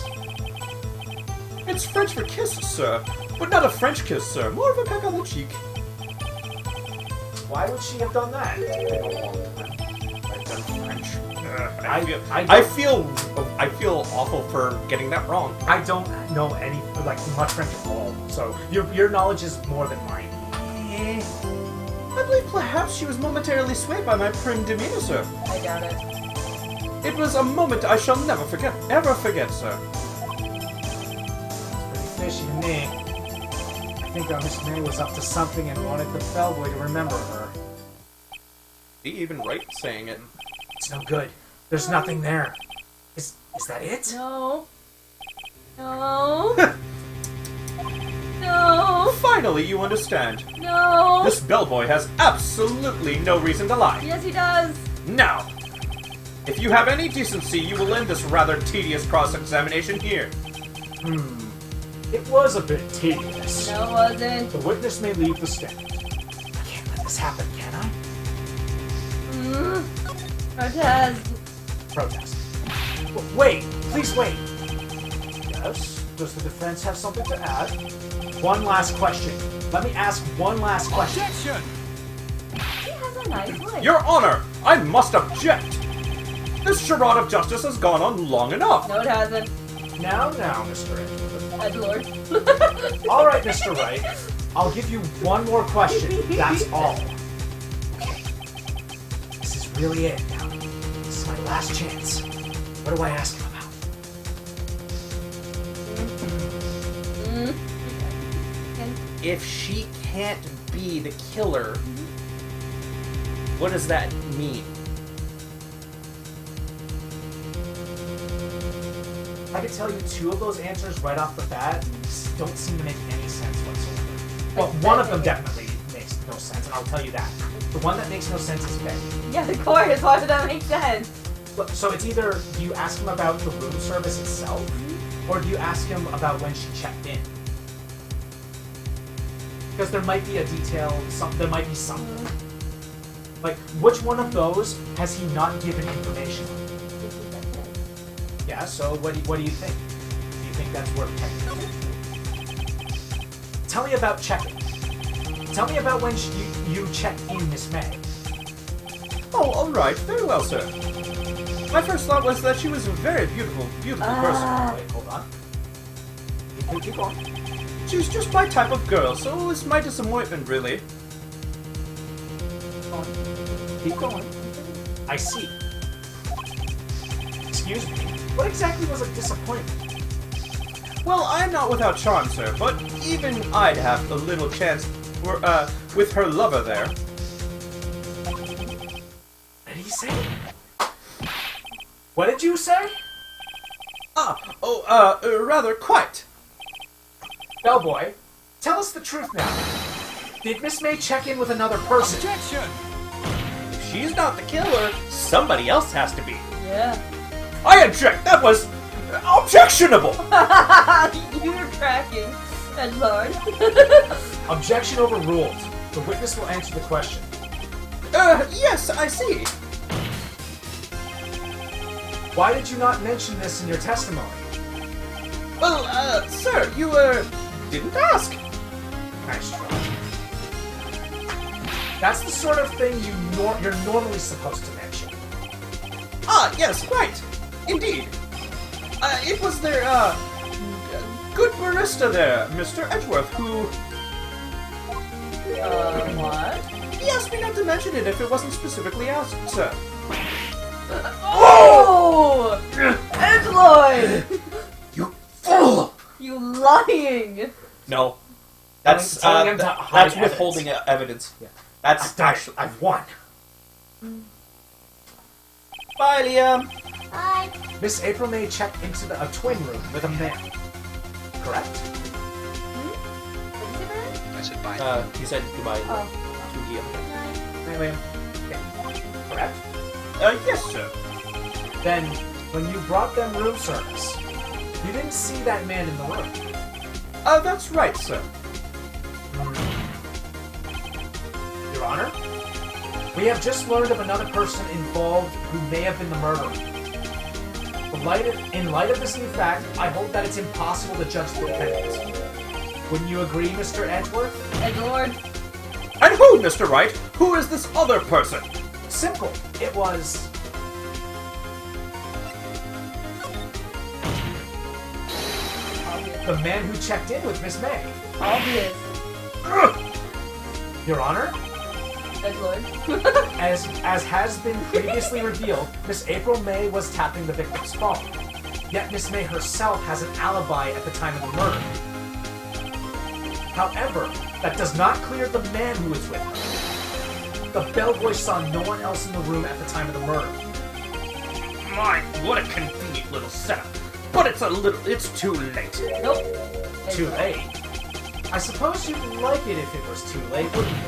It's French for kiss, sir. But not a French kiss, sir. More of a peck on the cheek. Why would she have done that? I've done French. I I feel awful for getting that wrong. I don't know much French at all, so your knowledge is more than mine. I believe perhaps she was momentarily swayed by my prim demeanor, sir. I doubt it. It was a moment I shall never forget, sir. It's pretty fishy to me. I think our Miss May was up to something and wanted the bellboy to remember her. Even Wright saying it. It's no good. There's nothing there. Is that it? No. No. No. Finally, you understand. No. This bellboy has absolutely no reason to lie. Yes, he does. Now, if you have any decency, you will end this rather tedious cross-examination here. It was a bit tedious. No, it wasn't. The witness may leave the stand. I can't let this happen, can I? Protest. Protest. Wait! Please wait! Yes? Does the defense have something to add? One last question. Let me ask one last question. Objection! He has a nice voice. Your Honor, I must object. This charade of justice has gone on long enough. No, it hasn't. Now, Mr. Edward. Edward. All right, Mr. Wright. I'll give you one more question. That's all. Okay. This is really it now. This is my last chance. What do I ask him about? if she can't be the killer, what does that mean? I can tell you two of those answers right off the bat don't seem to make any sense whatsoever. Well, one of them definitely makes no sense, and I'll tell you that. The one that makes no sense is Faye. Yeah, of course. Why would that make sense? So it's either do you ask him about the room service itself, or do you ask him about when she checked in? Because there might be a detail, there might be something. Like, which one of those has he not given information on? Yeah, so what do you think? Do you think that's worth checking? Tell me about checking. Tell me about when you checked in Miss May. Oh, all right. Very well, sir. My first thought was that she was a very beautiful person. Wait, hold on. Keep going. She was just my type of girl, so it was my disappointment, really. Keep going. I see. Excuse me. What exactly was a disappointment? Well, I'm not without charm, sir, but even I'd have a little chance with her lover there. What did he say? What did you say? Rather quite. Bellboy, tell us the truth now. Did Miss May check in with another person? Objection! If she's not the killer, somebody else has to be. Yeah. I object! That was objectionable! You're cracking. That's hard. Objection overruled. The witness will answer the question. Yes, I see. Why did you not mention this in your testimony? Well, sir, you, didn't ask. Nice try. That's the sort of thing you're normally supposed to mention. Ah, yes, right. Indeed. It was their, good barista there, Mr. Edgeworth, who... What? He asked me not to mention it if it wasn't specifically asked, sir. Oh! Edgelord! You fool! You lying! No. That's, Telling him to hide that's withholding evidence. Yeah. That's actually... I've won. Bye, Liam. Hi. Miss April May checked into a twin room with a man. Correct? I said bye. He said goodbye Oh. to Liam. Hi, Liam. Okay. Correct? Yes, sir. Then, when you brought them room service, you didn't see that man in the room. That's right, sir. Your Honor, we have just learned of another person involved who may have been the murderer. In light of this new fact, I hold that it's impossible to judge the defendant. Wouldn't you agree, Mr. Edgeworth? Edgelord. And who, Mr. Wright? Who is this other person? Simple. It was... the man who checked in with Miss May. Obvious. Your Honor, Edgelord. as has been previously revealed, Miss April May was tapping the victim's phone. Yet Miss May herself has an alibi at the time of the murder. However, that does not clear the man who was with her. The bellboy saw no one else in the room at the time of the murder. My, what a convenient little setup. But it's too late. Nope. Too late? I suppose you'd like it if it was too late, wouldn't you?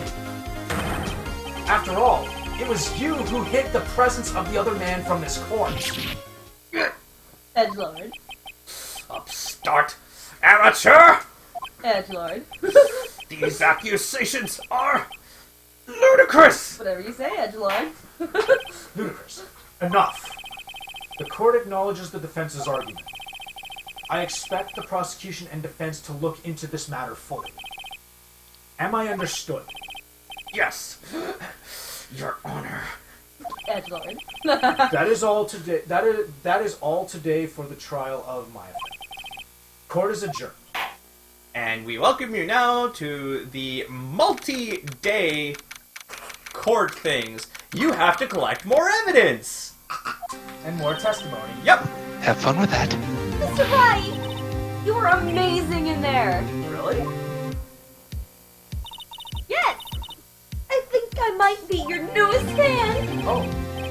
After all, it was you who hid the presence of the other man from this court. Edgelord. Upstart. Amateur! Edgelord. These accusations are ludicrous! Whatever you say, Edgelord. Ludicrous. Enough. The court acknowledges the defense's argument. I expect the prosecution and defense to look into this matter fully. Am I understood? Yes. Your Honor. Edgelord. That is all today. That is all today for the trial of Maya. Court is adjourned. And we welcome you now to the multi-day court things. You have to collect more evidence. And more testimony. Yep. Have fun with that. Mr. Wright, you were amazing in there. Really? might be your newest fan. Oh,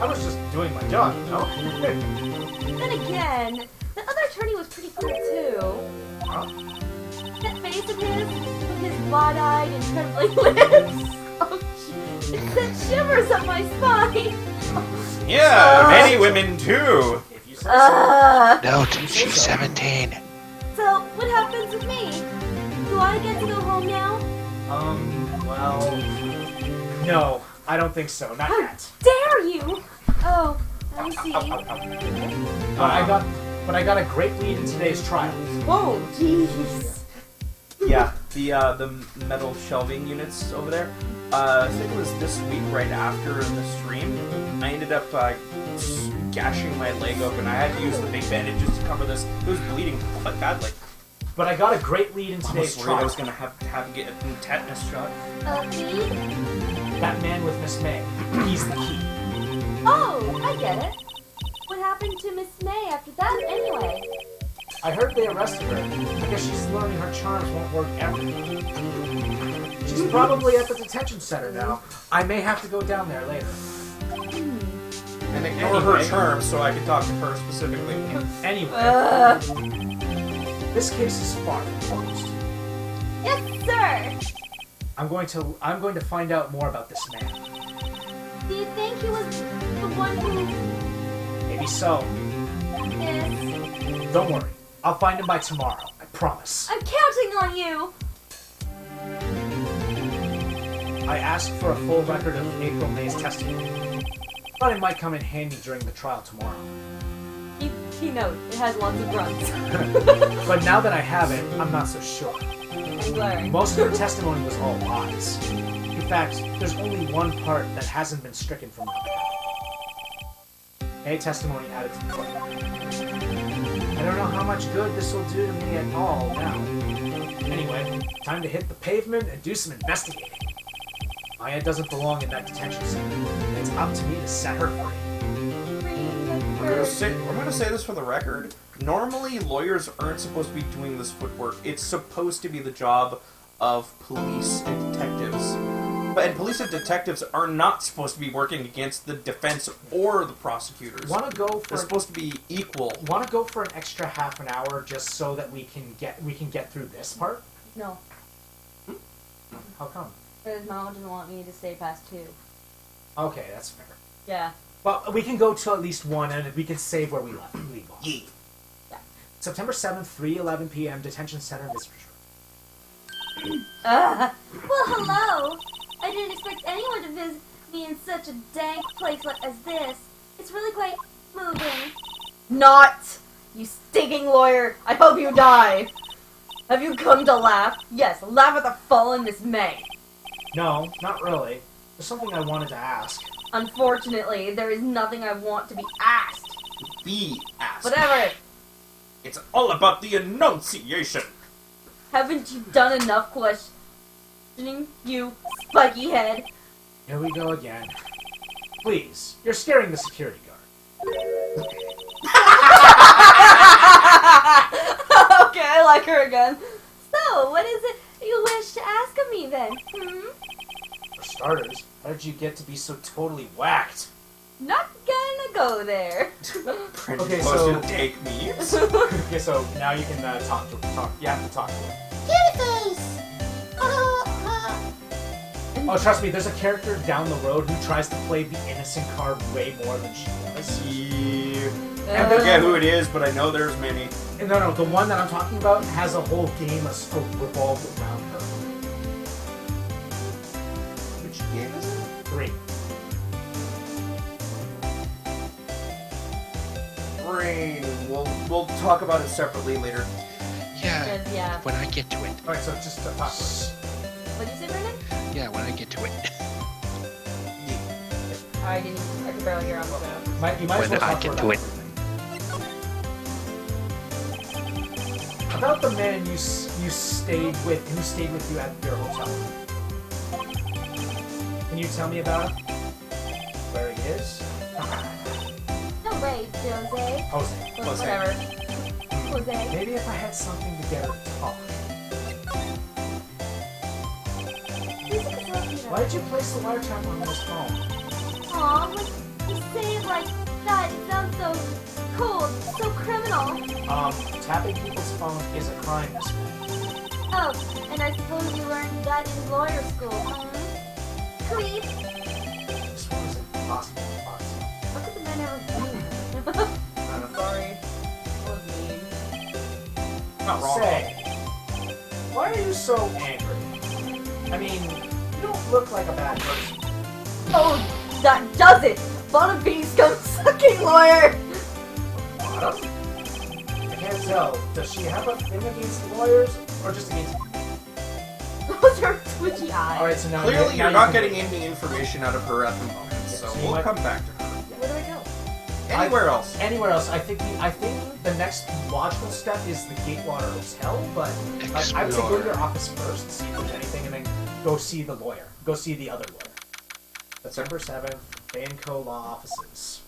I was just doing my job, you know? Then again, the other attorney was pretty cool too. Huh? That face of his, with his wide-eyed and trembling lips. Oh, it sent shivers up my spine. Yeah, many women too. If you say so. Note, she's 17. So, what happens with me? Do I get to go home now? Well... No, I don't think so. Not How yet. dare you? Oh, I see. But I got a great lead in today's trial. Oh, jeez. Yeah, the metal shelving units over there. I think it was this week, right after the stream. I ended up gashing my leg open. I had to use the big bandages to cover this. It was bleeding quite badly. But I got a great lead in today's Almost worried trial. I was gonna have to get a tetanus shot. Lead? That man with Miss May. He's the key. Oh, I get it. What happened to Miss May after that, anyway? I heard they arrested her. I guess she's learning her charms won't work ever. She's probably at the detention center now. I may have to go down there later. And ignore her charms so I can talk to her specifically. Anyway, this case is far from closed. Yes, sir. I'm going to find out more about this man. Do you think he was the one who... Maybe so. Yes. Don't worry. I'll find him by tomorrow. I promise. I'm counting on you. I asked for a full record of April May's testimony. Thought it might come in handy during the trial tomorrow. He knows. It has lots of runs. But now that I have it, I'm not so sure. I'm glad. Most of her testimony was all lies. In fact, there's only one part that hasn't been stricken from her. A testimony added to the court. I don't know how much good this will do to me at all now. Anyway, time to hit the pavement and do some investigating. Maya doesn't belong in that detention center. It's up to me to set her free. I'm gonna say this for the record. Normally, lawyers aren't supposed to be doing this footwork. It's supposed to be the job of police and detectives. And police and detectives are not supposed to be working against the defense or the prosecutors. They're supposed to be equal. Want to go for an extra half an hour just so that we can get through this part? No. How come? Because Mom didn't want me to stay past 2. Okay, that's fair. Yeah. Well, we can go to at least 1, and we can save where we leave off. Yeah. September 7th, 3:11 p.m. Detention Center Visitors Room. Well, hello. I didn't expect anyone to visit me in such a dank place as this. It's really quite moving. Not! You stinking lawyer! I hope you die! Have you come to laugh? Yes, laugh at the fallen Miss May. No, not really. There's something I wanted to ask. Unfortunately, there is nothing I want to be asked. Be asked. Whatever. It's all about the enunciation. Haven't you done enough questioning, you spiky head? Here we go again. Please, you're scaring the security guard. Okay, I like her again. So, what is it you wish to ask of me then? For starters, how did you get to be so totally whacked? Not gonna go there. Okay, so- take me. Okay, so now you can talk to him. You have to talk to him. Oh, trust me, there's a character down the road who tries to play the innocent card way more than she does. I forget who it is, but I know there's many. No, the one that I'm talking about has a whole game revolved around her. Which game is it? 3. Brain. We'll talk about it separately later. Yeah, Yeah. when I get to it. Alright, so just talk to her. What did you say, Brennan? Yeah, when I get to it. I can barely hear him, so. You might as When well I talk to get her to about it. everything. About the man who stayed with you at your hotel. Can you tell me about him? Where he is? No way, Jose. Jose. Whatever. Jose. Maybe if I had something to get her to talk. Who's talking about? Why did you place the wire trap on this phone? Aw, but you say it like that. It sounds so cold, so criminal. Tapping people's phone is a crime, Miss May. Oh, and I suppose you learned that in lawyer school, huh? Creep. This one is impossible to box. How could the man ever do that? I'm sorry. That was mean. Not wrong. Say, why are you so angry? I mean, you don't look like a bad person. Oh, that does it! Bottom being scum sucking lawyer! Bottom? I can't tell. Does she have a thing against lawyers, or just against... Those are twitchy eyes. Alright, so now Clearly, now you're not can- getting any information out of her at the moment, so so you we'll might- come back to her. Where do I go? Anywhere else. Anywhere else, I think the next logical step is the Gatewater Hotel, but I would say go to your office first, see if there's anything, and then go see the lawyer. Go see the other lawyer. September 7th, Bay & Co. Law Offices.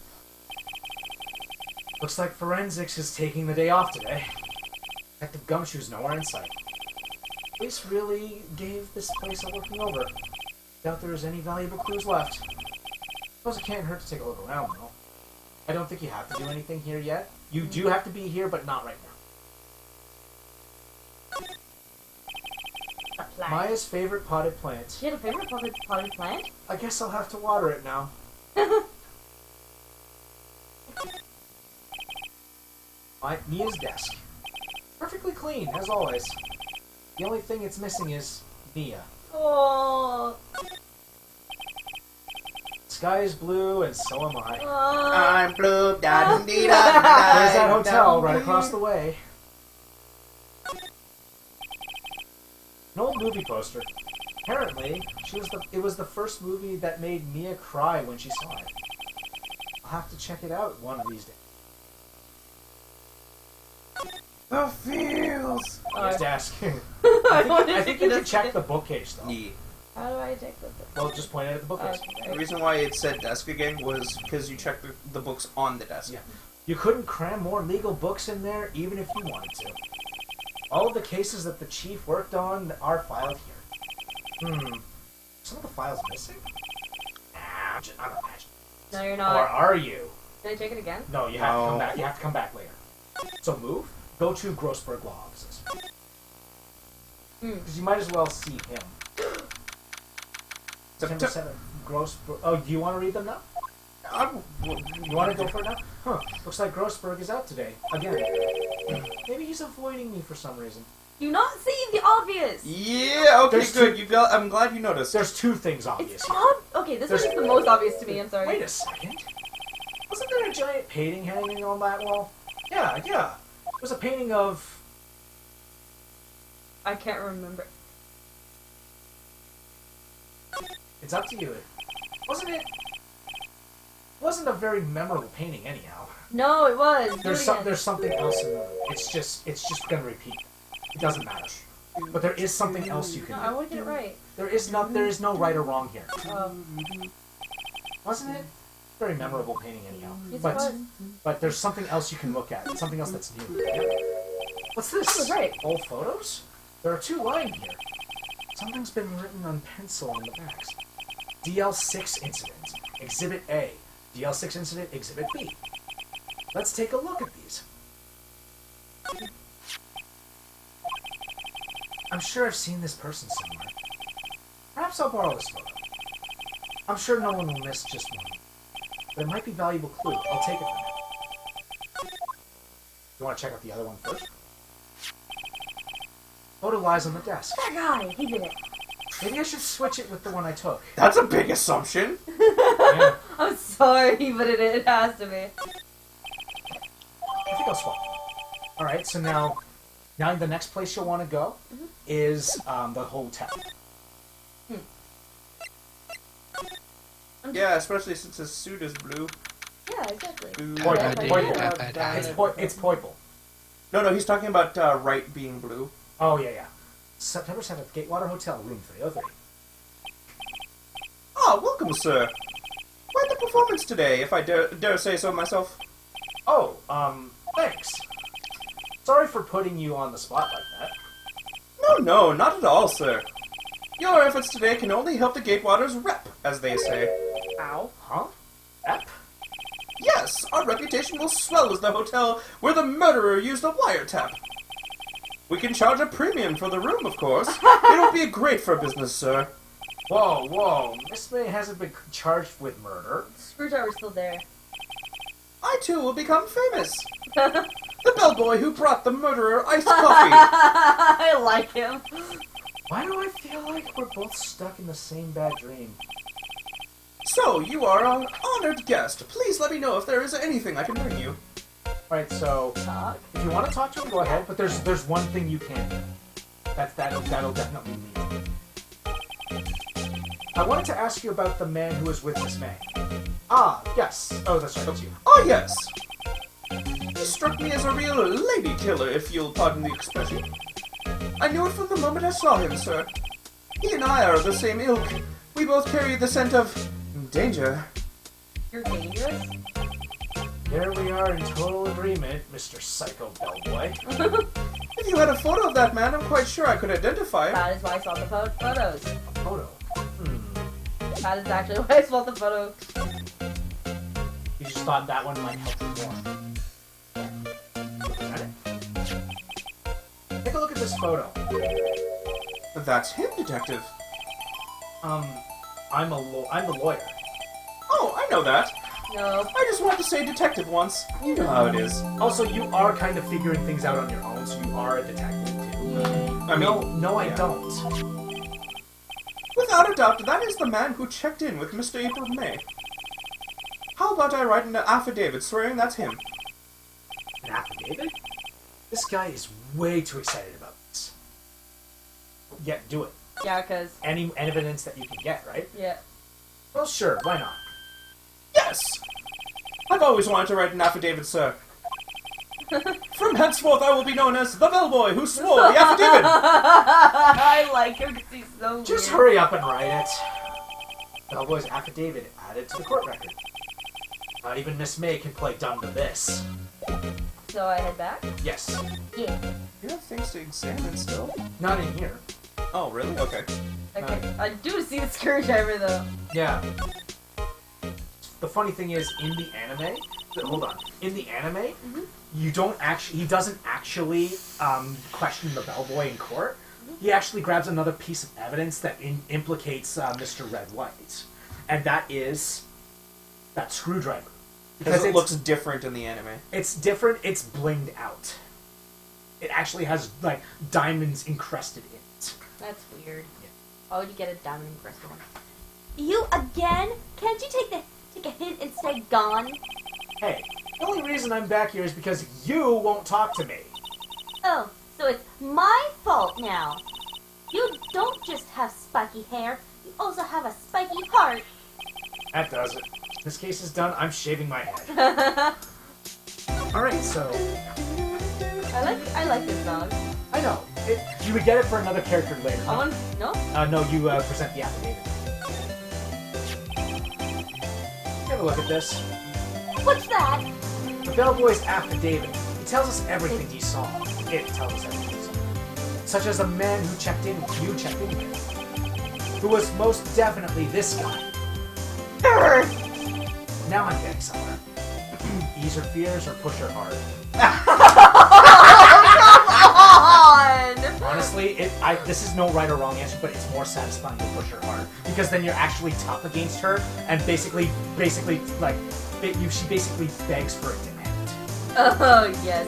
Looks like forensics is taking the day off today. Detective Gumshoe's nowhere in sight. Police really gave this place a looking over. Doubt there's any valuable clues left. Suppose it can't hurt to take a look around, though. I don't think you have to do anything here yet. You do have to be here, but not right now. A plant. Maya's favorite potted plant. She had a favorite potted plant? I guess I'll have to water it now. Mia's desk. Perfectly clean, as always. The only thing it's missing is Mia. Oh. Sky is blue, and so am I. I'm blue. There's that hotel right across the way. An old movie poster. Apparently, it was the first movie that made Mia cry when she saw it. I'll have to check it out one of these days. The feels. Mia's desk. I I think you can check the bookcase, though. Yeah. How do I take this? Well, just point it at the bookcase. The reason why it said desk again was because you checked the books on the desk. Yeah. You couldn't cram more legal books in there, even if you wanted to. All of the cases that the chief worked on are filed here. Some of the files missing? Nah, I'm imagining. No, you're Or not. are you? Did I take it again? No, you have to No. come back. You have to come back later. So move. Go to Grossberg Law Offices. Because you might as well see him. September 7th. Grossberg. Oh, do you want to read them now? You want to go for it now? Huh. Looks like Grossberg is out today. Again. Maybe he's avoiding me for some reason. Do not see the obvious! Yeah. Okay. There's Good. two- I'm glad you noticed. There's two things obvious It's here. okay, this There's- one is the most obvious to me, I'm sorry. Wait a second. Wasn't there a giant painting hanging on that wall? Yeah. It was a painting of... I can't remember. It's up to you. Wasn't it... wasn't a very memorable painting anyhow. No, it was. Do it again. There's something else in the room. It's just gonna repeat. It doesn't matter. But there is something else you No, can I do. want to get it right. There is no right or wrong here. Um, Wasn't it? Very memorable painting anyhow. Yes, it But was. but there's something else you can look at. Something else that's new. What's this? That was right. Old photos? There are two lying here. Something's been written on pencil on the backs. DL6 incident, Exhibit A. DL6 incident, Exhibit B. Let's take a look at these. I'm sure I've seen this person somewhere. Perhaps I'll borrow this photo. I'm sure no one will miss just one. But it might be a valuable clue. I'll take it from you. You want to check out the other one first? Photo lies on the desk. That guy, he did it. Maybe I should switch it with the one I took. That's a big assumption. Yeah, I'm sorry, but it has to be. I think I'll swap. Alright, so now the next place you'll want to go is the hotel. Yeah, especially since his suit is blue. Yeah, exactly. Blue. It's Poiple. No, he's talking about Wright being blue. Oh, yeah. September 7th, Gatewater Hotel, room 303. Ah, welcome, sir. Quite the performance today, if I dare say so myself. Oh, thanks. Sorry for putting you on the spot like that. No, not at all, sir. Your efforts today can only help the Gatewaters rep, as they say. Ow. Huh? Ep? Yes, our reputation will swell as the hotel where the murderer used a wiretap. We can charge a premium for the room, of course. It'll be great for business, sir. Whoa. Miss May hasn't been charged with murder. Screwdriver's still there. I too will become famous. The bellboy who brought the murderer iced coffee. I like him. Why do I feel like we're both stuck in the same bad dream? So, you are an honored guest. Please let me know if there is anything I can bring you. Alright, so Talk. if you want to talk to him, go ahead, but there's one thing you can't do. That'll definitely mean. I wanted to ask you about the man who was with Miss May. Ah, yes. Oh, that's right, that's you. Oh, yes. He struck me as a real lady killer, if you'll pardon the expression. I knew it from the moment I saw him, sir. He and I are of the same ilk. We both carry the scent of danger. You're dangerous? There we are in total agreement, Mr. Psycho Bellboy. If you had a photo of that man, I'm quite sure I could identify him. That is why I saw the photos. A photo. That is actually why I saw the photo. You just thought that one might help you more. Got it? Take a look at this photo. That's him, detective. I'm the lawyer. Oh, I know that. No. I just wanted to say detective once. You know how it is. Also, you are kind of figuring things out on your own, so you are a detective too. I mean, No, I yeah. don't. Without a doubt, that is the man who checked in with Mr. April May. How about I write an affidavit swearing that's him? An affidavit? This guy is way too excited about this. Yeah, do it. Yeah, because... Any evidence that you can get, right? Yeah. Well, sure, why not? Yes! I've always wanted to write an affidavit, sir. From henceforth, I will be known as the bellboy who swore the affidavit. I like him because he's so Just weird. hurry up and write it. Bellboy's affidavit added to the court record. Not even Miss May can play dumb to this. So I head back? Yes. Yeah. You have things to examine still? Not in here. Oh, really? Okay. Okay. I do see the screwdriver though. Yeah. The funny thing is, in the anime, hold on. In the anime, you don't actually. He doesn't actually question the bellboy in court. He actually grabs another piece of evidence that implicates Mr. Red White, and that is that screwdriver. Because it looks different in the anime. It's different. It's blinged out. It actually has like diamonds encrusted in it. That's weird. Why would you get a diamond encrusted one? You again? Can't you take a hint and stay gone? Hey, the only reason I'm back here is because you won't talk to me. Oh, so it's my fault now. You don't just have spiky hair, you also have a spiky heart. That does it. This case is done. I'm shaving my head. Alright, so... I like this dog. I know. You would get it for another character later. I want no. No, you present the affidavit. Have a look at this. What's that? The bellboy's affidavit. It tells us everything he saw. It tells us everything he saw. Such as the man who checked in with you, checked in with. Who was most definitely this guy. Now I'm getting somewhere. Ease her fears or push her hard. On! Honestly, this is no right or wrong answer, but it's more satisfying to push her hard because then you're actually tough against her, and basically, like, she basically begs for it to end. Oh yes.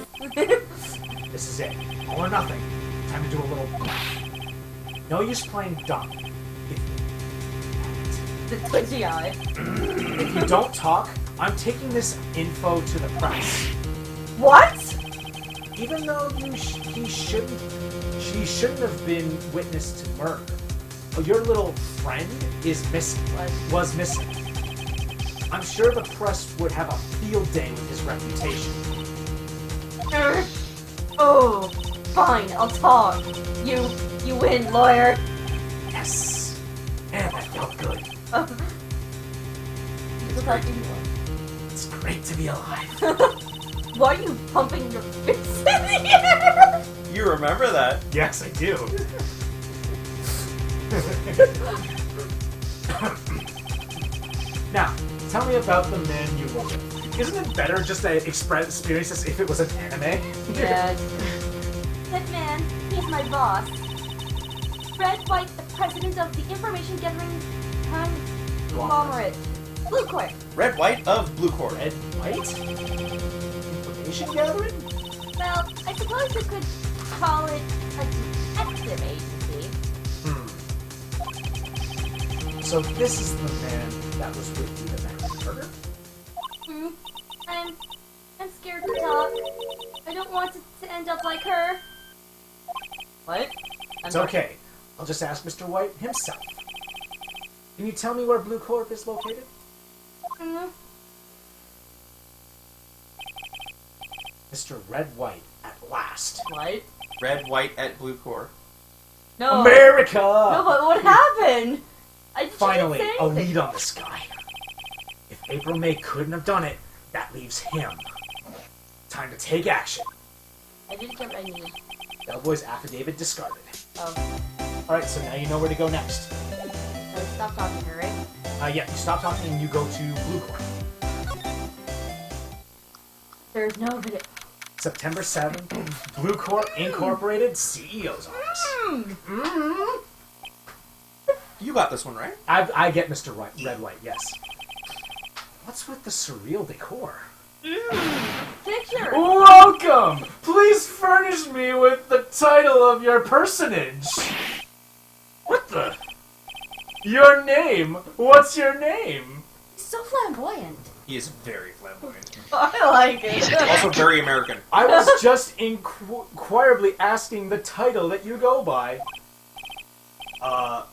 This is it, all or nothing. Time to do a little. No use playing dumb. The twitchy eye. If you don't talk, I'm taking this info to the press. What? Even though she shouldn't have been witness to murder. Your little friend is missing. Was missing. I'm sure the press would have a field day with his reputation. Oh, fine, I'll talk. You win, lawyer. Yes. Man, that felt good. It's great to be alive. Why are you pumping your fist in the air? You remember that? Yes, I do. Now, tell me about the man you work with. Isn't it better just to experience this as if it was an anime? Yes. That man, he's my boss. Red White, the president of the information gathering conglomerate. Blue Court. Red White of Blue Court. Red White? Information gathering? Well, I suppose you could call it a detective agency. So this is the man that was with you the night of the murder? Hmm. I'm scared to talk. I don't want it to end up like her. What? It's okay. I'll just ask Mr. White himself. Can you tell me where Blue Corp is located? Hmm. Mr. Red White, at last. What? Red White at Blue Court. No. America! No, but what happened? I didn't Finally, say a anything. lead on this guy. If April May couldn't have done it, that leaves him. Time to take action. I didn't get what I needed. Bellboy's affidavit discarded. Oh. Alright, so now you know where to go next. So stop talking to her, right? Yeah, you stop talking and you go to Blue Corp. There's no video. September 7th, Blue Corp Incorporated CEO's office. You got this one, right? I get Mr. Red White, yes. What's with the surreal decor? Picture! Welcome! Please furnish me with the title of your personage. What the? Your name? What's your name? He's so flamboyant. He is very flamboyant. I like it. Also very American. I was just inquirably asking the title that you go by.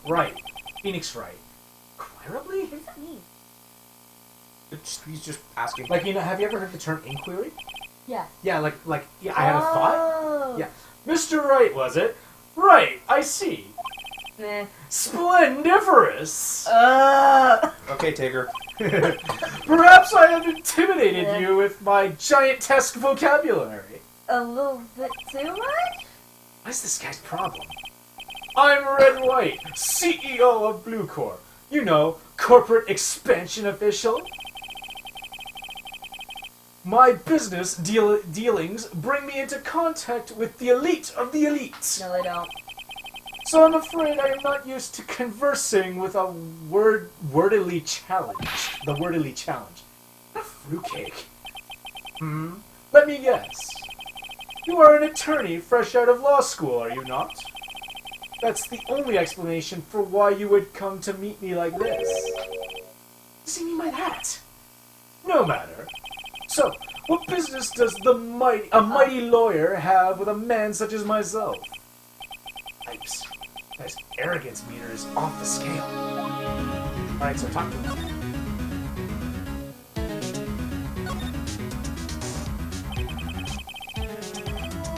Wright. Phoenix Wright. Inquirably? What does that mean? He's just asking. Like, you know, have you ever heard the term inquiry? Yeah. Yeah, yeah, I had a thought. Oh. Yeah. Mr. Wright, was it? Right, I see. Nah. Splendiferous! Okay, Tigger. Perhaps I have intimidated you with my giantesque vocabulary. A little bit too much? What's this guy's problem? I'm Red White, CEO of Blue Corp. You know, corporate expansion official. My business dealings bring me into contact with the elite of the elite. No, they don't. So I'm afraid I am not used to conversing with a wordily challenge. The wordily challenge. What a fruitcake. Let me guess. You are an attorney fresh out of law school, are you not? That's the only explanation for why you would come to meet me like this. Does he mean by that? No matter. So, what business does a mighty lawyer have with a man such as myself? Yikes. Guy's arrogance meter is off the scale. Alright, so talk to him.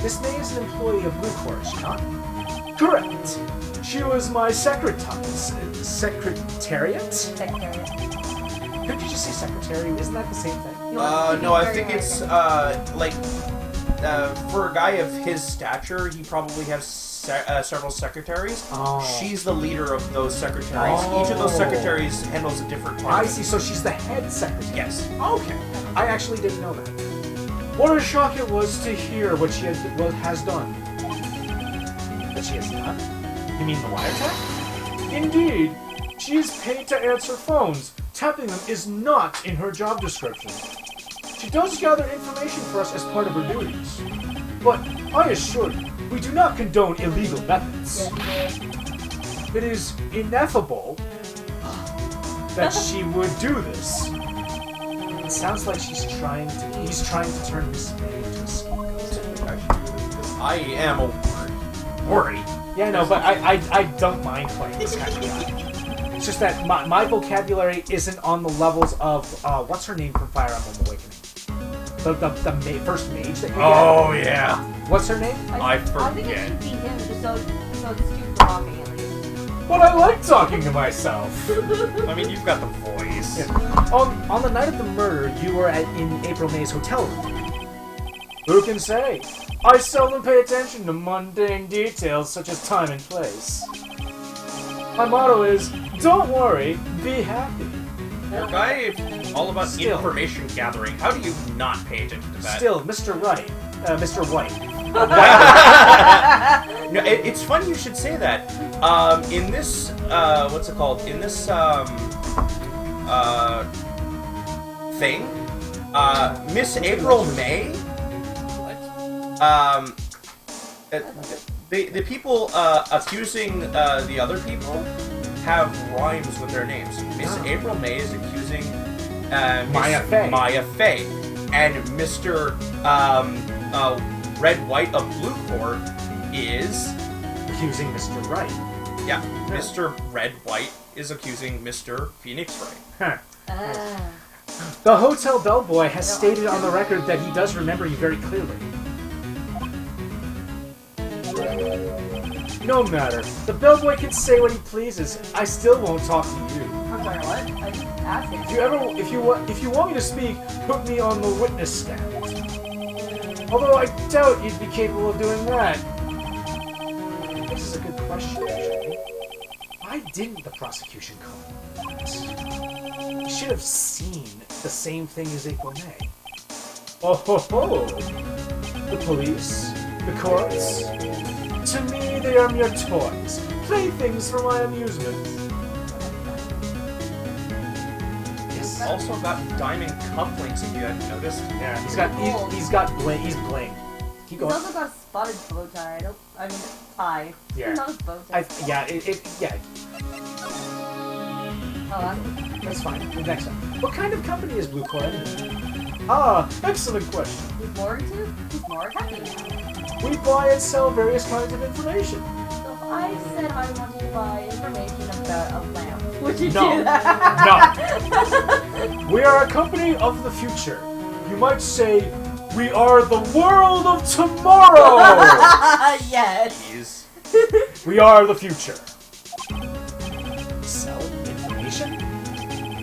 Miss May is an employee of Blue Corp, is she not? Correct. She was my secretariat? Secretariat. Couldn't you just say secretary? Isn't that the same thing? No, I think it's, for a guy of his stature, he probably has several secretaries. Oh. She's the leader of those secretaries. Oh. Each of those secretaries handles a different part. I see, so she's the head secretary. Yes. Okay. I actually didn't know that. What a shock it was to hear what she has done. That she has done? You mean the wiretap? Indeed. She is paid to answer phones. Tapping them is not in her job description. She does gather information for us as part of her duties. But I assure you, we do not condone illegal methods. It is ineffable that she would do this. It sounds like he's trying to turn Miss May into a scapegoat. I am a worry. Yeah, no, but I don't mind playing this kind of guy. It's just that my vocabulary isn't on the levels of what's her name from Fire Emblem Awakening? The first mage that you get. Oh yeah. What's her name? I think it forget. should be him, just so it's too talking at least. But I like talking to myself. I mean, you've got the voice. Yeah. On the night of the murder, you were in April May's hotel room. Who can say? I seldom pay attention to mundane details such as time and place. My motto is, don't worry, be happy. Poor guy, all about Still. information gathering. How do you not pay attention to that? Still, Mr. Wright, Mr. White. No, it's funny you should say that. In this, what's it called? In this, thing, Miss April May, the people, accusing, the other people have rhymes with their names. Miss April May is accusing, Maya Fey. Maya Fey. And Mr. Red White of Blue Court is... Accusing Mr. Wright. Yeah, Mr. Red White is accusing Mr. Phoenix Wright. Huh. Ah. The hotel bellboy has stated on the record that he does remember you very clearly. No matter. The bellboy can say what he pleases. I still won't talk to you. I'm sorry, what? I asked him. If you want me to speak, put me on the witness stand. Although I doubt you'd be capable of doing that. This is a good question, actually. Why didn't the prosecution call him? You should have seen the same thing as April May. Oh ho ho! The police, the courts. To me, they are mere toys, playthings for my amusement. Yes. Also got diamond cufflinks, if you hadn't noticed. Yeah, he's bling. Keep He's going. also got a spotted bow tie. I mean, tie. Yeah. Not a bow tie. Oh, That's fine. Next one. What kind of company is Blue Court anyway? Ah, excellent question. he's more into. He's more happy now. We buy and sell various kinds of information. So if I said I wanted to buy information about a lamp, would you No. do that? No. We are a company of the future. You might say, we are the world of tomorrow. Yes. Jeez. We are the future. Sell information?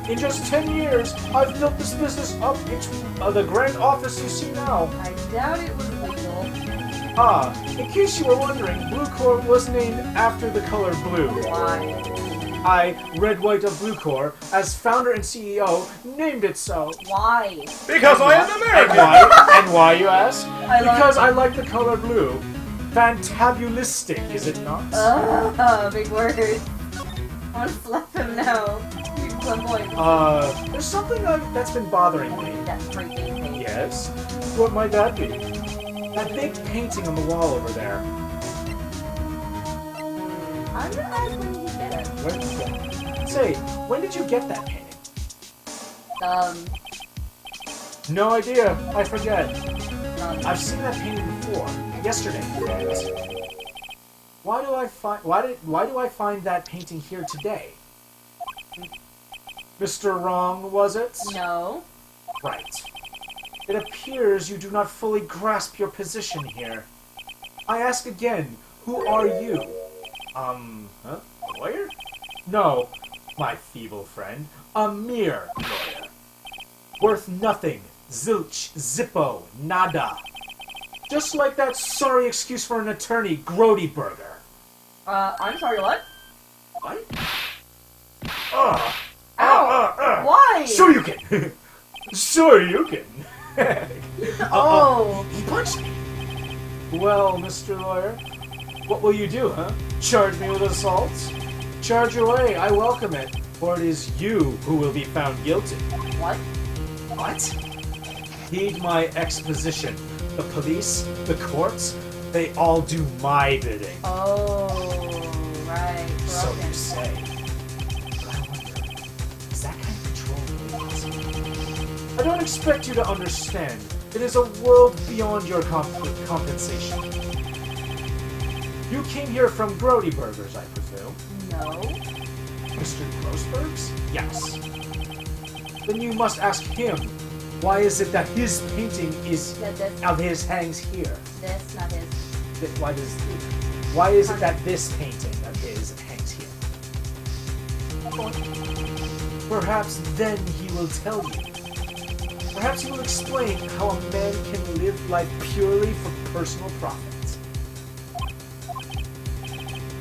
In just 10 years, I've built this business up into the grand office you see now. I doubt it was legal. Ah, in case you were wondering, Blue Corp was named after the color blue. Why? I, Red White of Blue Corp, as founder and CEO, named it so. Why? Because I am And American! why? And why, you ask? Because like- I like the color blue. Fantabulistic, is it not? Big words. I want to slap him now. He's some point. There's something that's been bothering me. That's freaking me. Yes? What might that be? That big painting on the wall over there. I'm gonna ask when you get it. Where did you get it? Say, when did you get that painting? No idea. I forget. I've seen that painting before. Yesterday, in fact. Why do I find that painting here today? Mr. Wrong, was it? No. Right. It appears you do not fully grasp your position here. I ask again, who are you? A lawyer? No, my feeble friend. A mere lawyer. Worth nothing. Zilch, zippo, nada. Just like that sorry excuse for an attorney, Grody Burger. I'm sorry, what? What? Ow! Why? Sure you can. Sure you can. Oh. He punched me. Well, Mr. Lawyer, what will you do, huh? Charge me with assault? Charge away, I welcome it, for it is you who will be found guilty. What? What? Heed my exposition. The police, the courts, they all do my bidding. Oh, right. So Broken. you say. But I wonder, is that kind of control really possible? I don't expect you to understand. It is a world beyond your compensation. You came here from Grody Burgers, I presume. No. Mr. Grossberg's? Yes. Then you must ask him, why is it that his painting is of his hangs here? This, not his. Why is it that this painting of his hangs here? Perhaps then he will tell you. Perhaps he will explain how a man can live life purely for personal profit.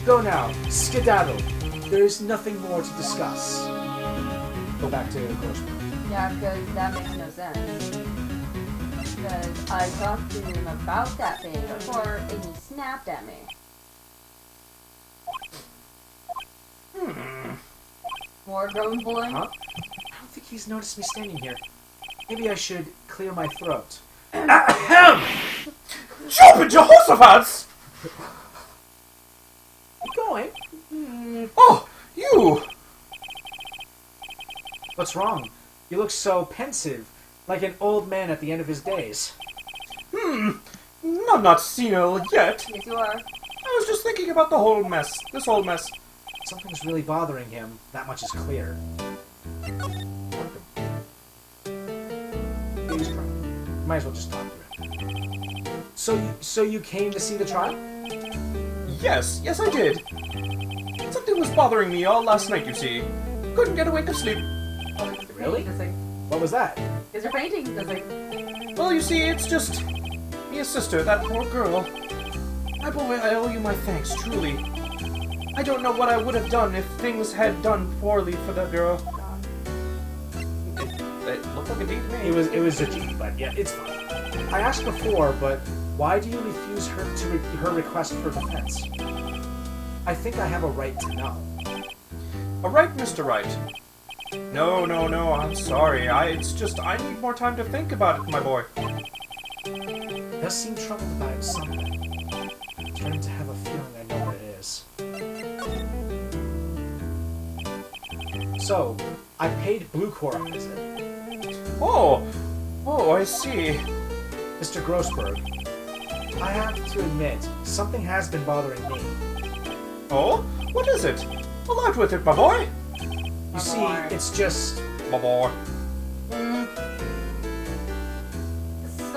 Go now, skedaddle. There's nothing more to discuss. Go back to Grossberg. Yeah, because that makes no sense. Because I talked to him about that thing before, and he snapped at me. More grumbling? Huh? I don't think he's noticed me standing here. Maybe I should clear my throat. Ahem! Jump in Jehoshaphat's! Keep going. Oh, you! What's wrong? You look so pensive, like an old man at the end of his days. I'm not senile yet. Yes, you are. I was just thinking about this whole mess. Something's really bothering him. That much is clear. He's drunk. Might as well just talk to him. So you came to see the trial? Yes, I did. Something was bothering me all last night, you see. Couldn't get a wink of sleep. Really? This thing. What was that? Is your painting this thing? Well, you see, it's just me, sister, that poor girl. My boy, I owe you my thanks, truly. I don't know what I would have done if things had done poorly for that girl. It looked like a deed to me. It was a G, but yeah, it's fine. I asked before, but why do you refuse her request for defense? I think I have a right to know. A right, Mr. Wright. No, I'm sorry. It's just I need more time to think about it, my boy. Does seem troubled about something. I'm starting to have a feeling I know what it is. So, I paid Blue Core a visit. Oh, I see. Mr. Grossberg, I have to admit, something has been bothering me. Oh, what is it? Well, out with it, my boy. You see, it's just... My boy. So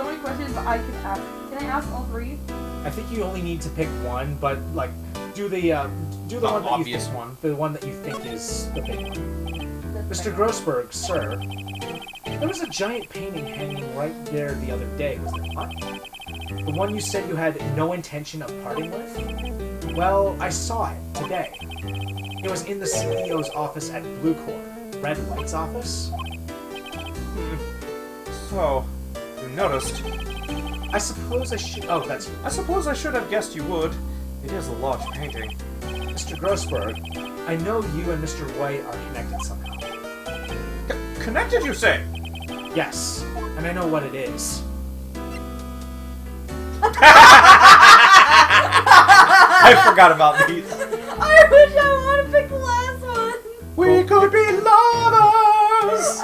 many questions I could ask. Can I ask all three? I think you only need to pick one, but, like, do the one that obvious you think, one. The one that you think is the big one. Mr. Grossberg, sir, there was a giant painting hanging right there the other day, was there not? The one you said you had no intention of parting with? Well, I saw it today. It was in the CEO's office at Blue Core. Red Wright's office? So, you noticed. I suppose I should... Oh, that's you. I suppose I should have guessed you would. It is a large painting. Mr. Grossberg, I know you and Mr. Wright are connected somehow. Connected, you say? Yes, and I know what it is. I forgot about these. I wish I would have picked the last one. We could be lovers.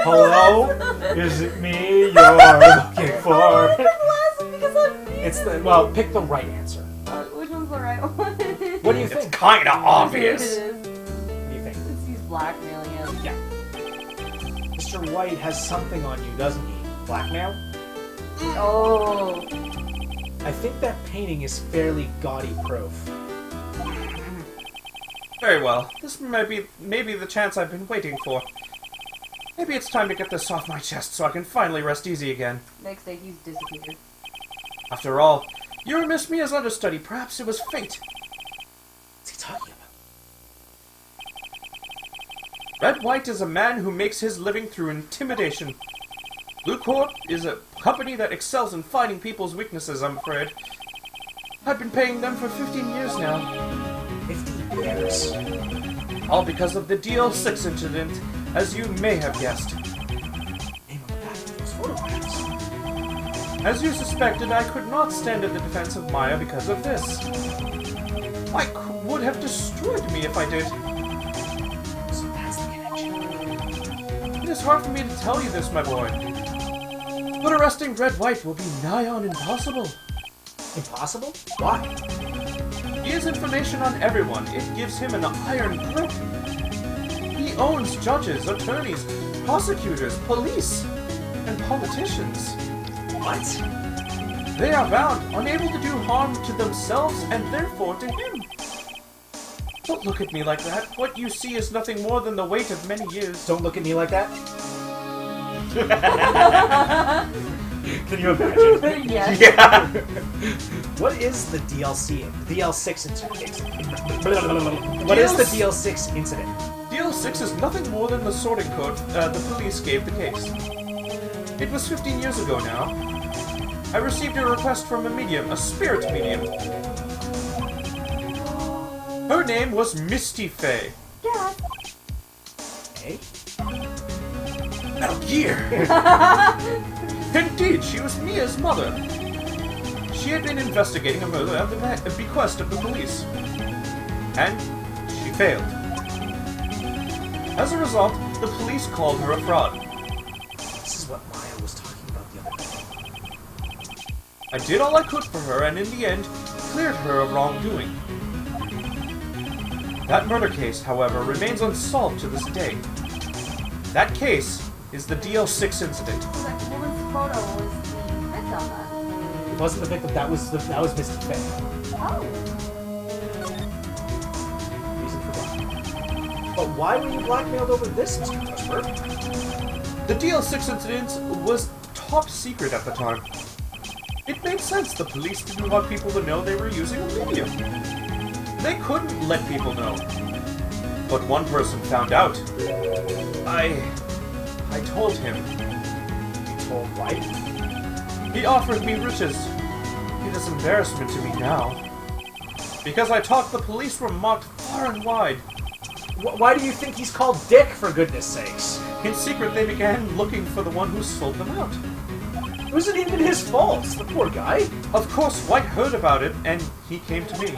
Hello? Is it me you're looking for? Pick the last one because I'm It's the... Well, pick the right answer. which one's the right one? What do you It's think? kinda obvious. It is. What do you think? Since he's blackmailing him. Yeah. Mr. Wright has something on you, doesn't he? Blackmail? Oh. I think that painting is fairly gaudy proof. Very well. This may be the chance I've been waiting for. Maybe it's time to get this off my chest so I can finally rest easy again. Next day he's disappeared. After all, you missed me as understudy. Perhaps it was fate. What's he talking about? Red White is a man who makes his living through intimidation. Blue Corp is a company that excels in finding people's weaknesses, I'm afraid. I've been paying them for 15 years now. 15 years. All because of the DL6 incident, as you may have guessed. Name on the back of those photographs. As you suspected, I could not stand in the defense of Maya because of this. Mike would have destroyed me if I did. So that's the connection. It is hard for me to tell you this, my boy. But arresting Red White will be nigh on impossible. Impossible? Why? He has information on everyone. It gives him an iron grip. He owns judges, attorneys, prosecutors, police, and politicians. What? They are bound, unable to do harm to themselves and therefore to him. Don't look at me like that. What you see is nothing more than the weight of many years. Don't look at me like that. Can you imagine? Yes. Yeah. What is the DLC? DL6 incident. What is the DL6 incident? DL6 is nothing more than the sorting code the police gave the case. It was 15 years ago now. I received a request from a medium, a spirit medium. Her name was Misty Faye. Dad. Hey? Metal Gear! Indeed, she was Mia's mother. She had been investigating a murder at the bequest of the police. And she failed. As a result, the police called her a fraud. This is what Maya was talking about the other day. I did all I could for her, and in the end, cleared her of wrongdoing. That murder case, however, remains unsolved to this day. That case is the DL6 incident. So that woman's photo was the victim then. It wasn't the victim, that was Misty Faye. Oh. Reason for that. But why were you blackmailed over this, Mr. Whisper? The DL6 incident was top secret at the time. It made sense the police didn't want people to know they were using a medium. They couldn't let people know. But one person found out. I told him. You told Wright? He offered me riches. It is embarrassment to me now. Because I talked, the police were mocked far and wide. Why do you think he's called Dick, for goodness sakes? In secret, they began looking for the one who sold them out. It wasn't even his fault, the poor guy. Of course, White heard about it, and he came to me.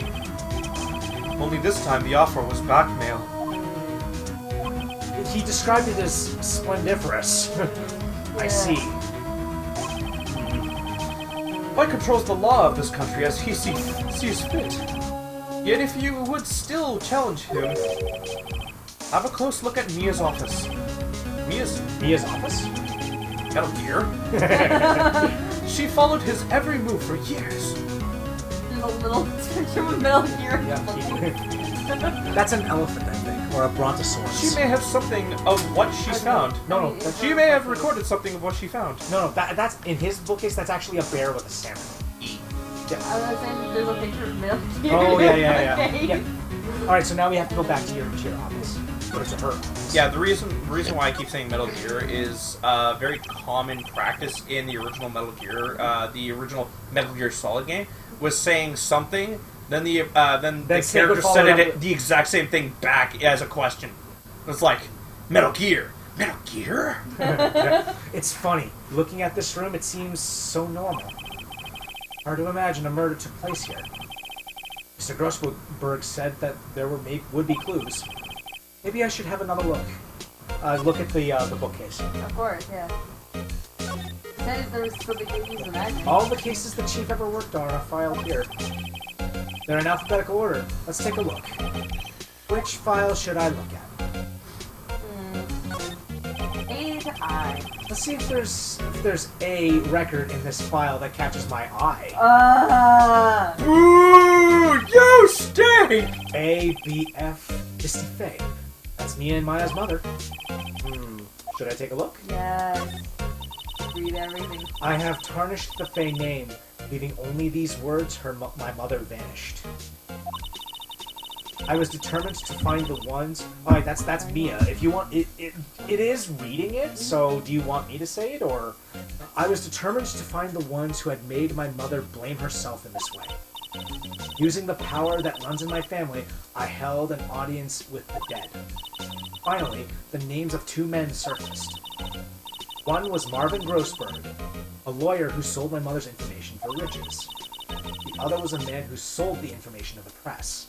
Only this time, the offer was blackmail. He described it as splendiferous. I see. White controls the law of this country as he sees fit. Yet if you would still challenge him, have a close look at Mia's office. Mia's office? Metal Gear. She followed his every move for years. There's a little picture of Metal Gear. That's an elephant, I think, or a brontosaurus. She may have something of what she's found. No, She may have recorded something of what she found. no, that's in his bookcase. That's actually a bear with a salmon. I was saying there's a picture of Metal Gear. Oh yeah. Okay. Yeah. All right, so now we have to go back to your office, or to her office. Yeah, the reason why I keep saying Metal Gear is very common practice in the original Metal Gear, the original Metal Gear Solid game, was saying something, then the character said it the exact same thing back as a question. It's like, Metal Gear. Metal Gear? It's funny. Looking at this room, it seems so normal. Hard to imagine a murder took place here. Mr. Grossberg said that there would be clues. Maybe I should have another look. Look at the bookcase. Of course, yeah. Said if there was something you use imagine. All the cases the chief ever worked on are filed here. They're in alphabetical order. Let's take a look. Which file should I look at? A to I. Let's see if there's a record in this file that catches my eye. Boo! You stink! A, B, F, Misty Faye. That's Mia and Maya's mother. Should I take a look? Yes. Read everything. I have tarnished the Faye name, leaving only these words, my mother vanished. I was determined to find the ones... Alright, that's Mia. If you want... It is reading it, so do you want me to say it, or... I was determined to find the ones who had made my mother blame herself in this way. Using the power that runs in my family, I held an audience with the dead. Finally, the names of two men surfaced. One was Marvin Grossberg, a lawyer who sold my mother's information for riches. The other was a man who sold the information to the press.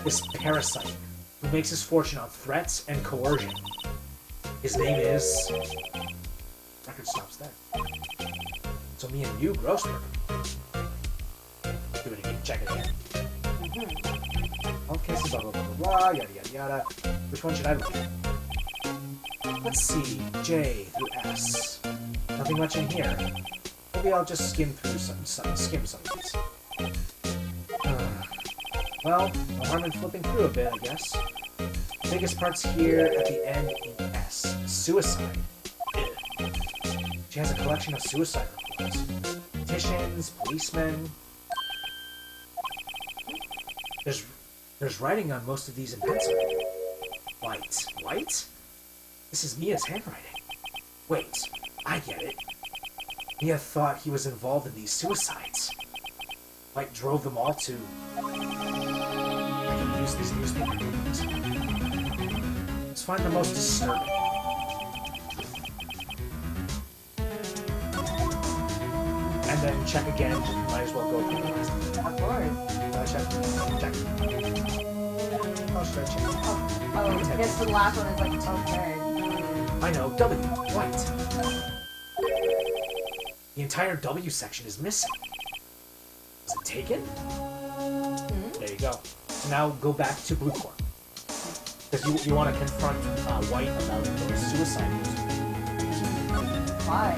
This parasite, who makes his fortune on threats and coercion. His name is... Record stops there. So me and you, Grossberg. Do it again, check it again. All cases, blah, blah, blah, blah, blah, yada, yada, yada. Which one should I look at? Let's see, J through S. Nothing much in here. Maybe I'll just skim through some of these. Well, no harm in flipping through a bit, I guess. Biggest part's here at the end in S. Suicide. J She has a collection of suicide reports. Petitions, policemen. There's writing on most of these in pencil. White. White? This is Mia's handwriting. Wait, I get it. Mia thought he was involved in these suicides. White drove them all to... I can use these newspaper clippings. Let's find the most disturbing. And then check again. Might as well go through the rest. Of course. Check. How should I check? Oh, I guess the last one is like, okay. I know, W. White. The entire W section is missing. Was it taken? There you go. So now go back to Blue Corp. Because you want to confront White about those suicide news. Why?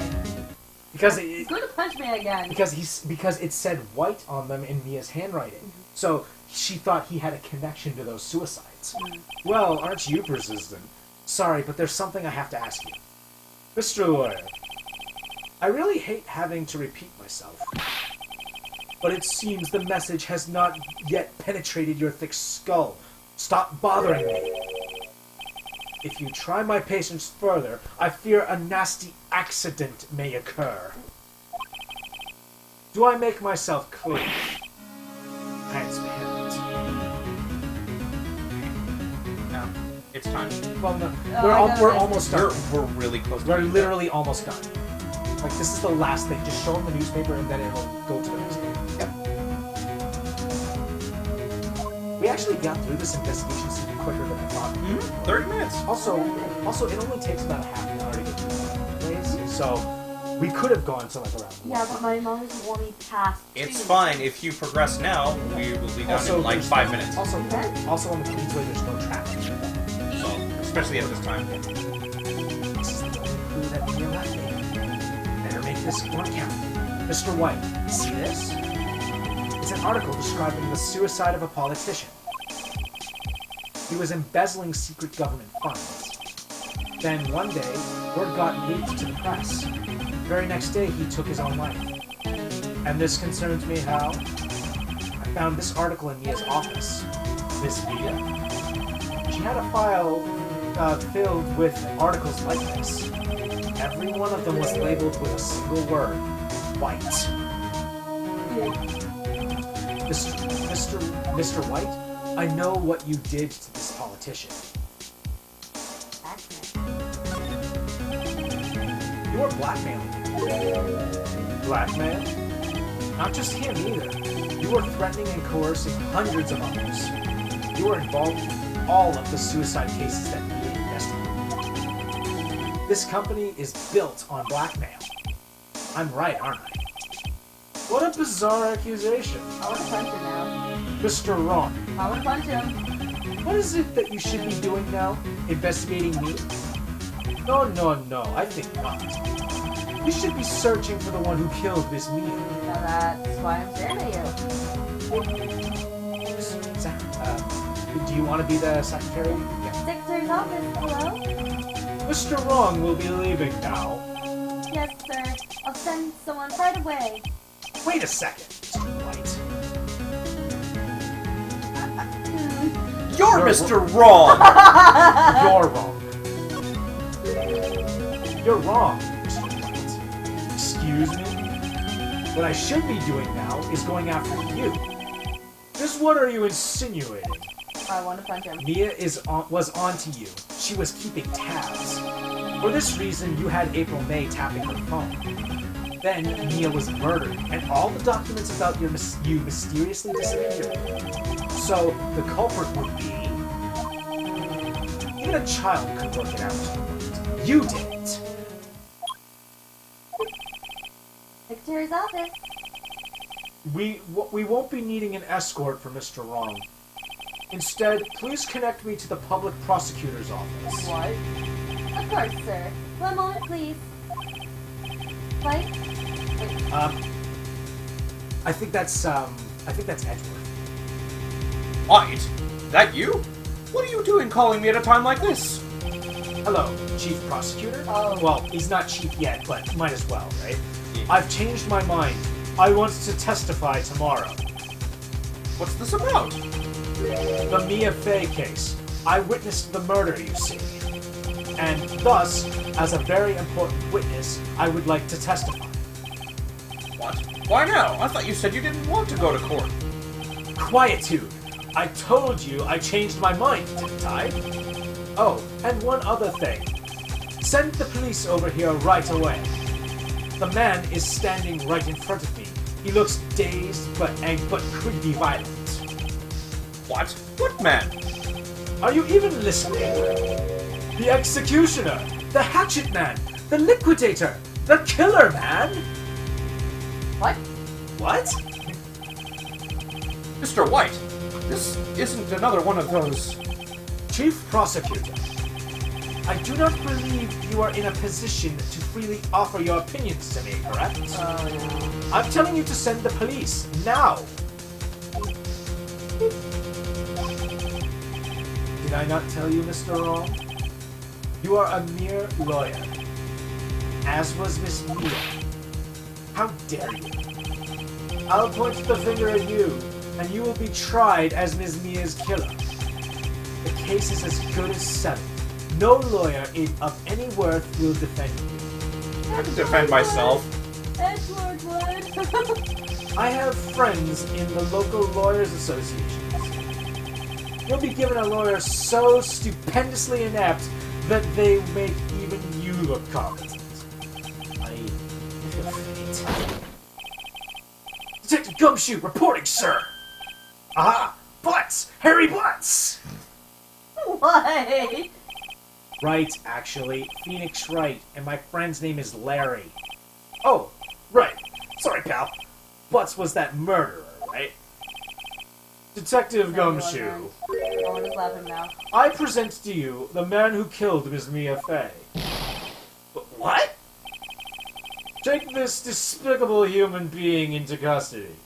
Because He's going to punch me again. because it said White on them in Mia's handwriting. So she thought he had a connection to those suicides. Well, aren't you persistent? Sorry, but there's something I have to ask you. Mr. Lawyer, I really hate having to repeat myself, but it seems the message has not yet penetrated your thick skull. Stop bothering me. If you try my patience further, I fear a nasty accident may occur. Do I make myself clear? Transparent. No, it's time. Well, no, I we're gotta- almost done. We're really close. We're to literally almost done. Like, this is the last thing. Just show them the newspaper and then it'll go to the next page. Yep. We actually got through this investigation scene quicker than I thought. 30 minutes. Also, it only takes about half an hour to get through the place, so we could have gone to like around. Yeah, but my mom is only past. It's 2. fine. If you progress now, we will be done in like there's 5 minutes. Also on the Queensway, there's no traffic. So, especially at this time. This is the only clue that we are left in. Better make this one count. Mr. White, see this? It's an article describing the suicide of a politician. He was embezzling secret government funds. Then one day, word got leaked to the press. The very next day, he took his own life. And this concerns me how? I found this article in Mia's office. Miss Mia. She had a file filled with articles like this. Every one of them was labeled with a single word. White. Mr. White, I know what you did to this politician. You were blackmailing him. Blackmail? Not just him either. You were threatening and coercing hundreds of others. You were involved in all of the suicide cases that we investigated. This company is built on blackmail. I'm right, aren't I? What a bizarre accusation. I want to punch him now. Mr. Wrong. I want to punch him. What is it that you should be doing now? Investigating me? No, I think not. You should be searching for the one who killed Miss Mia. Now that's why I'm staring at you. Do you want to be the secretary? Yeah. Secretary's office, hello? Mr. Wrong will be leaving now. Yes, sir. I'll send someone right away. Wait a second, Mr. White. You're Mr. Wrong! You're wrong. You're wrong, Mr. White. Excuse me? What I should be doing now is going after you. Just what are you insinuating? I want to punch him. Mia was onto you. She was keeping tabs. For this reason, you had April May tapping her phone. Then Mia was murdered, and all the documents about you mysteriously disappeared. So the culprit would be... Even a child could work it out. You did it. Secretary's office. We won't be needing an escort for Mr. Wrong. Instead, please connect me to the public prosecutor's office. What? Of course, sir. One moment, please. White? I think that's Edgeworth. White? That you? What are you doing calling me at a time like this? Hello, Chief Prosecutor? Oh. Well, he's not chief yet, but might as well, right? I've changed my mind. I want to testify tomorrow. What's this about? The Mia Fey case. I witnessed the murder, you see. And thus, as a very important witness, I would like to testify. What? Why now? I thought you said you didn't want to go to court. Quietude. I told you I changed my mind, didn't I? Oh, and one other thing. Send the police over here right away. The man is standing right in front of me. He looks dazed, but could be violent. What? What man? Are you even listening? The executioner, the hatchet man, the liquidator, the killer man. What? What? Mr. White, this isn't another one of those... Chief Prosecutor, I do not believe you are in a position to freely offer your opinions to me, correct? Oh, no. I'm telling you to send the police, now! Did I not tell you, Mr. Wrong? You are a mere lawyer, as was Miss Mia. How dare you? I'll point the finger at you, and you will be tried as Miss Mia's killer. The case is as good as settled. No lawyer of any worth will defend you. I can defend myself. Edward would. I have friends in the local lawyers' associations. You'll be given a lawyer so stupendously inept that they make even you look competent. I feel fate. Detective Gumshoe reporting, sir! Aha! Butts! Harry Butts! What? Wright, actually. Phoenix Wright, and my friend's name is Larry. Oh, right. Sorry, pal. Butts was that murderer, right? Detective Gumshoe, No one is laughing now. I present to you the man who killed Miss Mia Fey. What? Take this despicable human being into custody.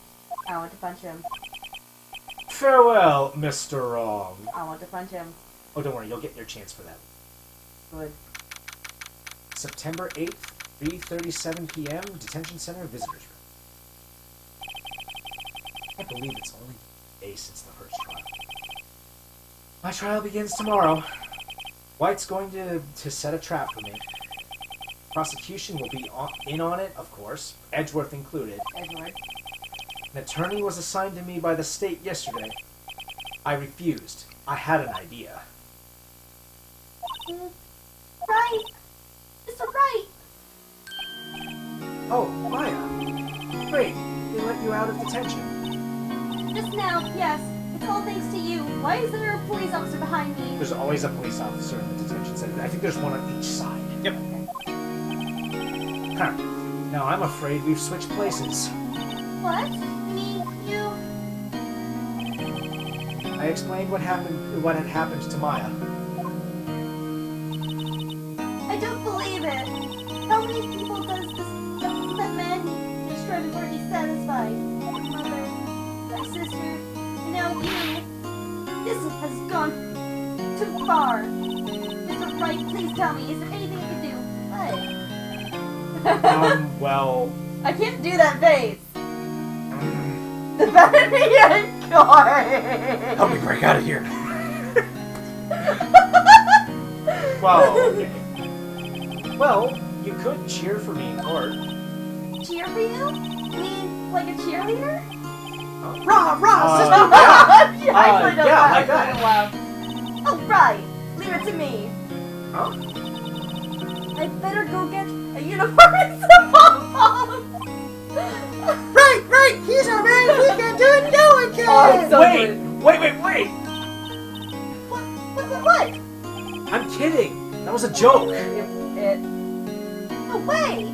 I want to punch him. Farewell, Mr. Wrong. I want to punch him. Oh, don't worry, you'll get your chance for that. Good. September 8th, 3:37 p.m., Detention Center Visitors Room. I can't believe it's only a day since the first trial. My trial begins tomorrow. White's going to set a trap for me. Prosecution will be in on it, of course, Edgeworth included. Edward. An attorney was assigned to me by the state yesterday. I refused. I had an idea. Right! Mr. Wright! Oh, Maya. Great. They let you out of detention. Just now, yes. It's all thanks to you. Why is there a police officer behind me? There's always a police officer in the detention center. I think there's one on each side. Yep. Huh. Now, I'm afraid we've switched places. What? You mean you... I explained what had happened to Maya. I don't believe it. How many people does that man destroy before he's satisfied? My mother, my sister, and now you. This has gone too far. Mr. Wright, please tell me, is there anything I can do? What? Well... I can't do that face. The Batman God. Help me break out of here. Well, okay. Well, you could cheer for me in court. Cheer for you? You mean like a cheerleader? Rah, rah, sister. Yeah, I actually don't yeah, laugh. like I don't laugh. Oh, right. Leave it to me. Huh? I better go get a uniform and some pom-poms. Right, he's a man who can do no one Oh, can. it's so good. Wait! What? I'm kidding. That was a joke. No way.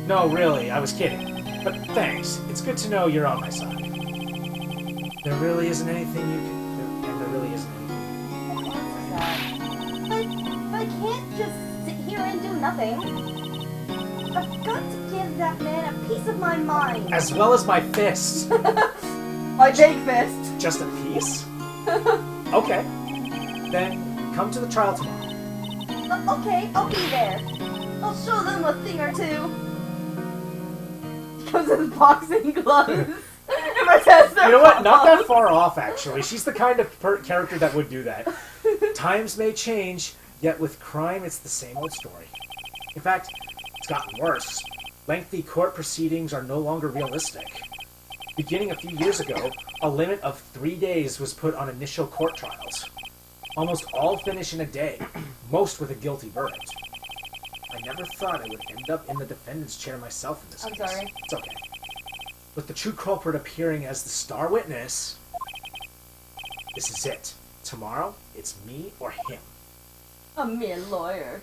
No, really, I was kidding. But thanks. It's good to know you're on my side. There really isn't anything you can do, and there really isn't anything. But I can't just sit here and do nothing. I've got to give that man a piece of my mind. As well as my fist. My big fist. Just a piece? Okay. Then come to the trial tomorrow. Okay, I'll be there. I'll show them a thing or two. He comes in boxing gloves. And pretends they're You know what? Not that bombs. far off, actually. She's the kind of character that would do that. Times may change, yet with crime, it's the same old story. In fact, it's gotten worse. Lengthy court proceedings are no longer realistic. Beginning a few years ago, a limit of 3 days was put on initial court trials. Almost all finish in a day, most with a guilty verdict. I never thought I would end up in the defendant's chair myself in this I'm case. sorry. It's okay. With the true culprit appearing as the star witness, this is it. Tomorrow, it's me or him. A mere lawyer.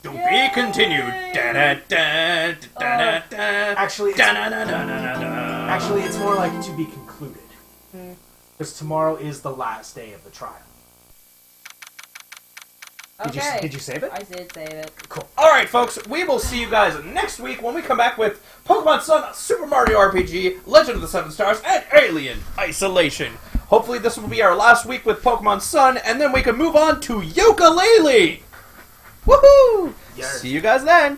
To be continued. Da-da-da-da-da-da. Actually, Da-da-da-da-da-da. Actually, it's more like to be concluded. Hmm. Because tomorrow is the last day of the trial. Okay. Did you save it? I did save it. Cool. Alright, folks, we will see you guys next week when we come back with Pokemon Sun, Super Mario RPG, Legend of the Seven Stars, and Alien Isolation. Hopefully this will be our last week with Pokemon Sun, and then we can move on to Yooka-Laylee! Woohoo! Yes. See you guys then!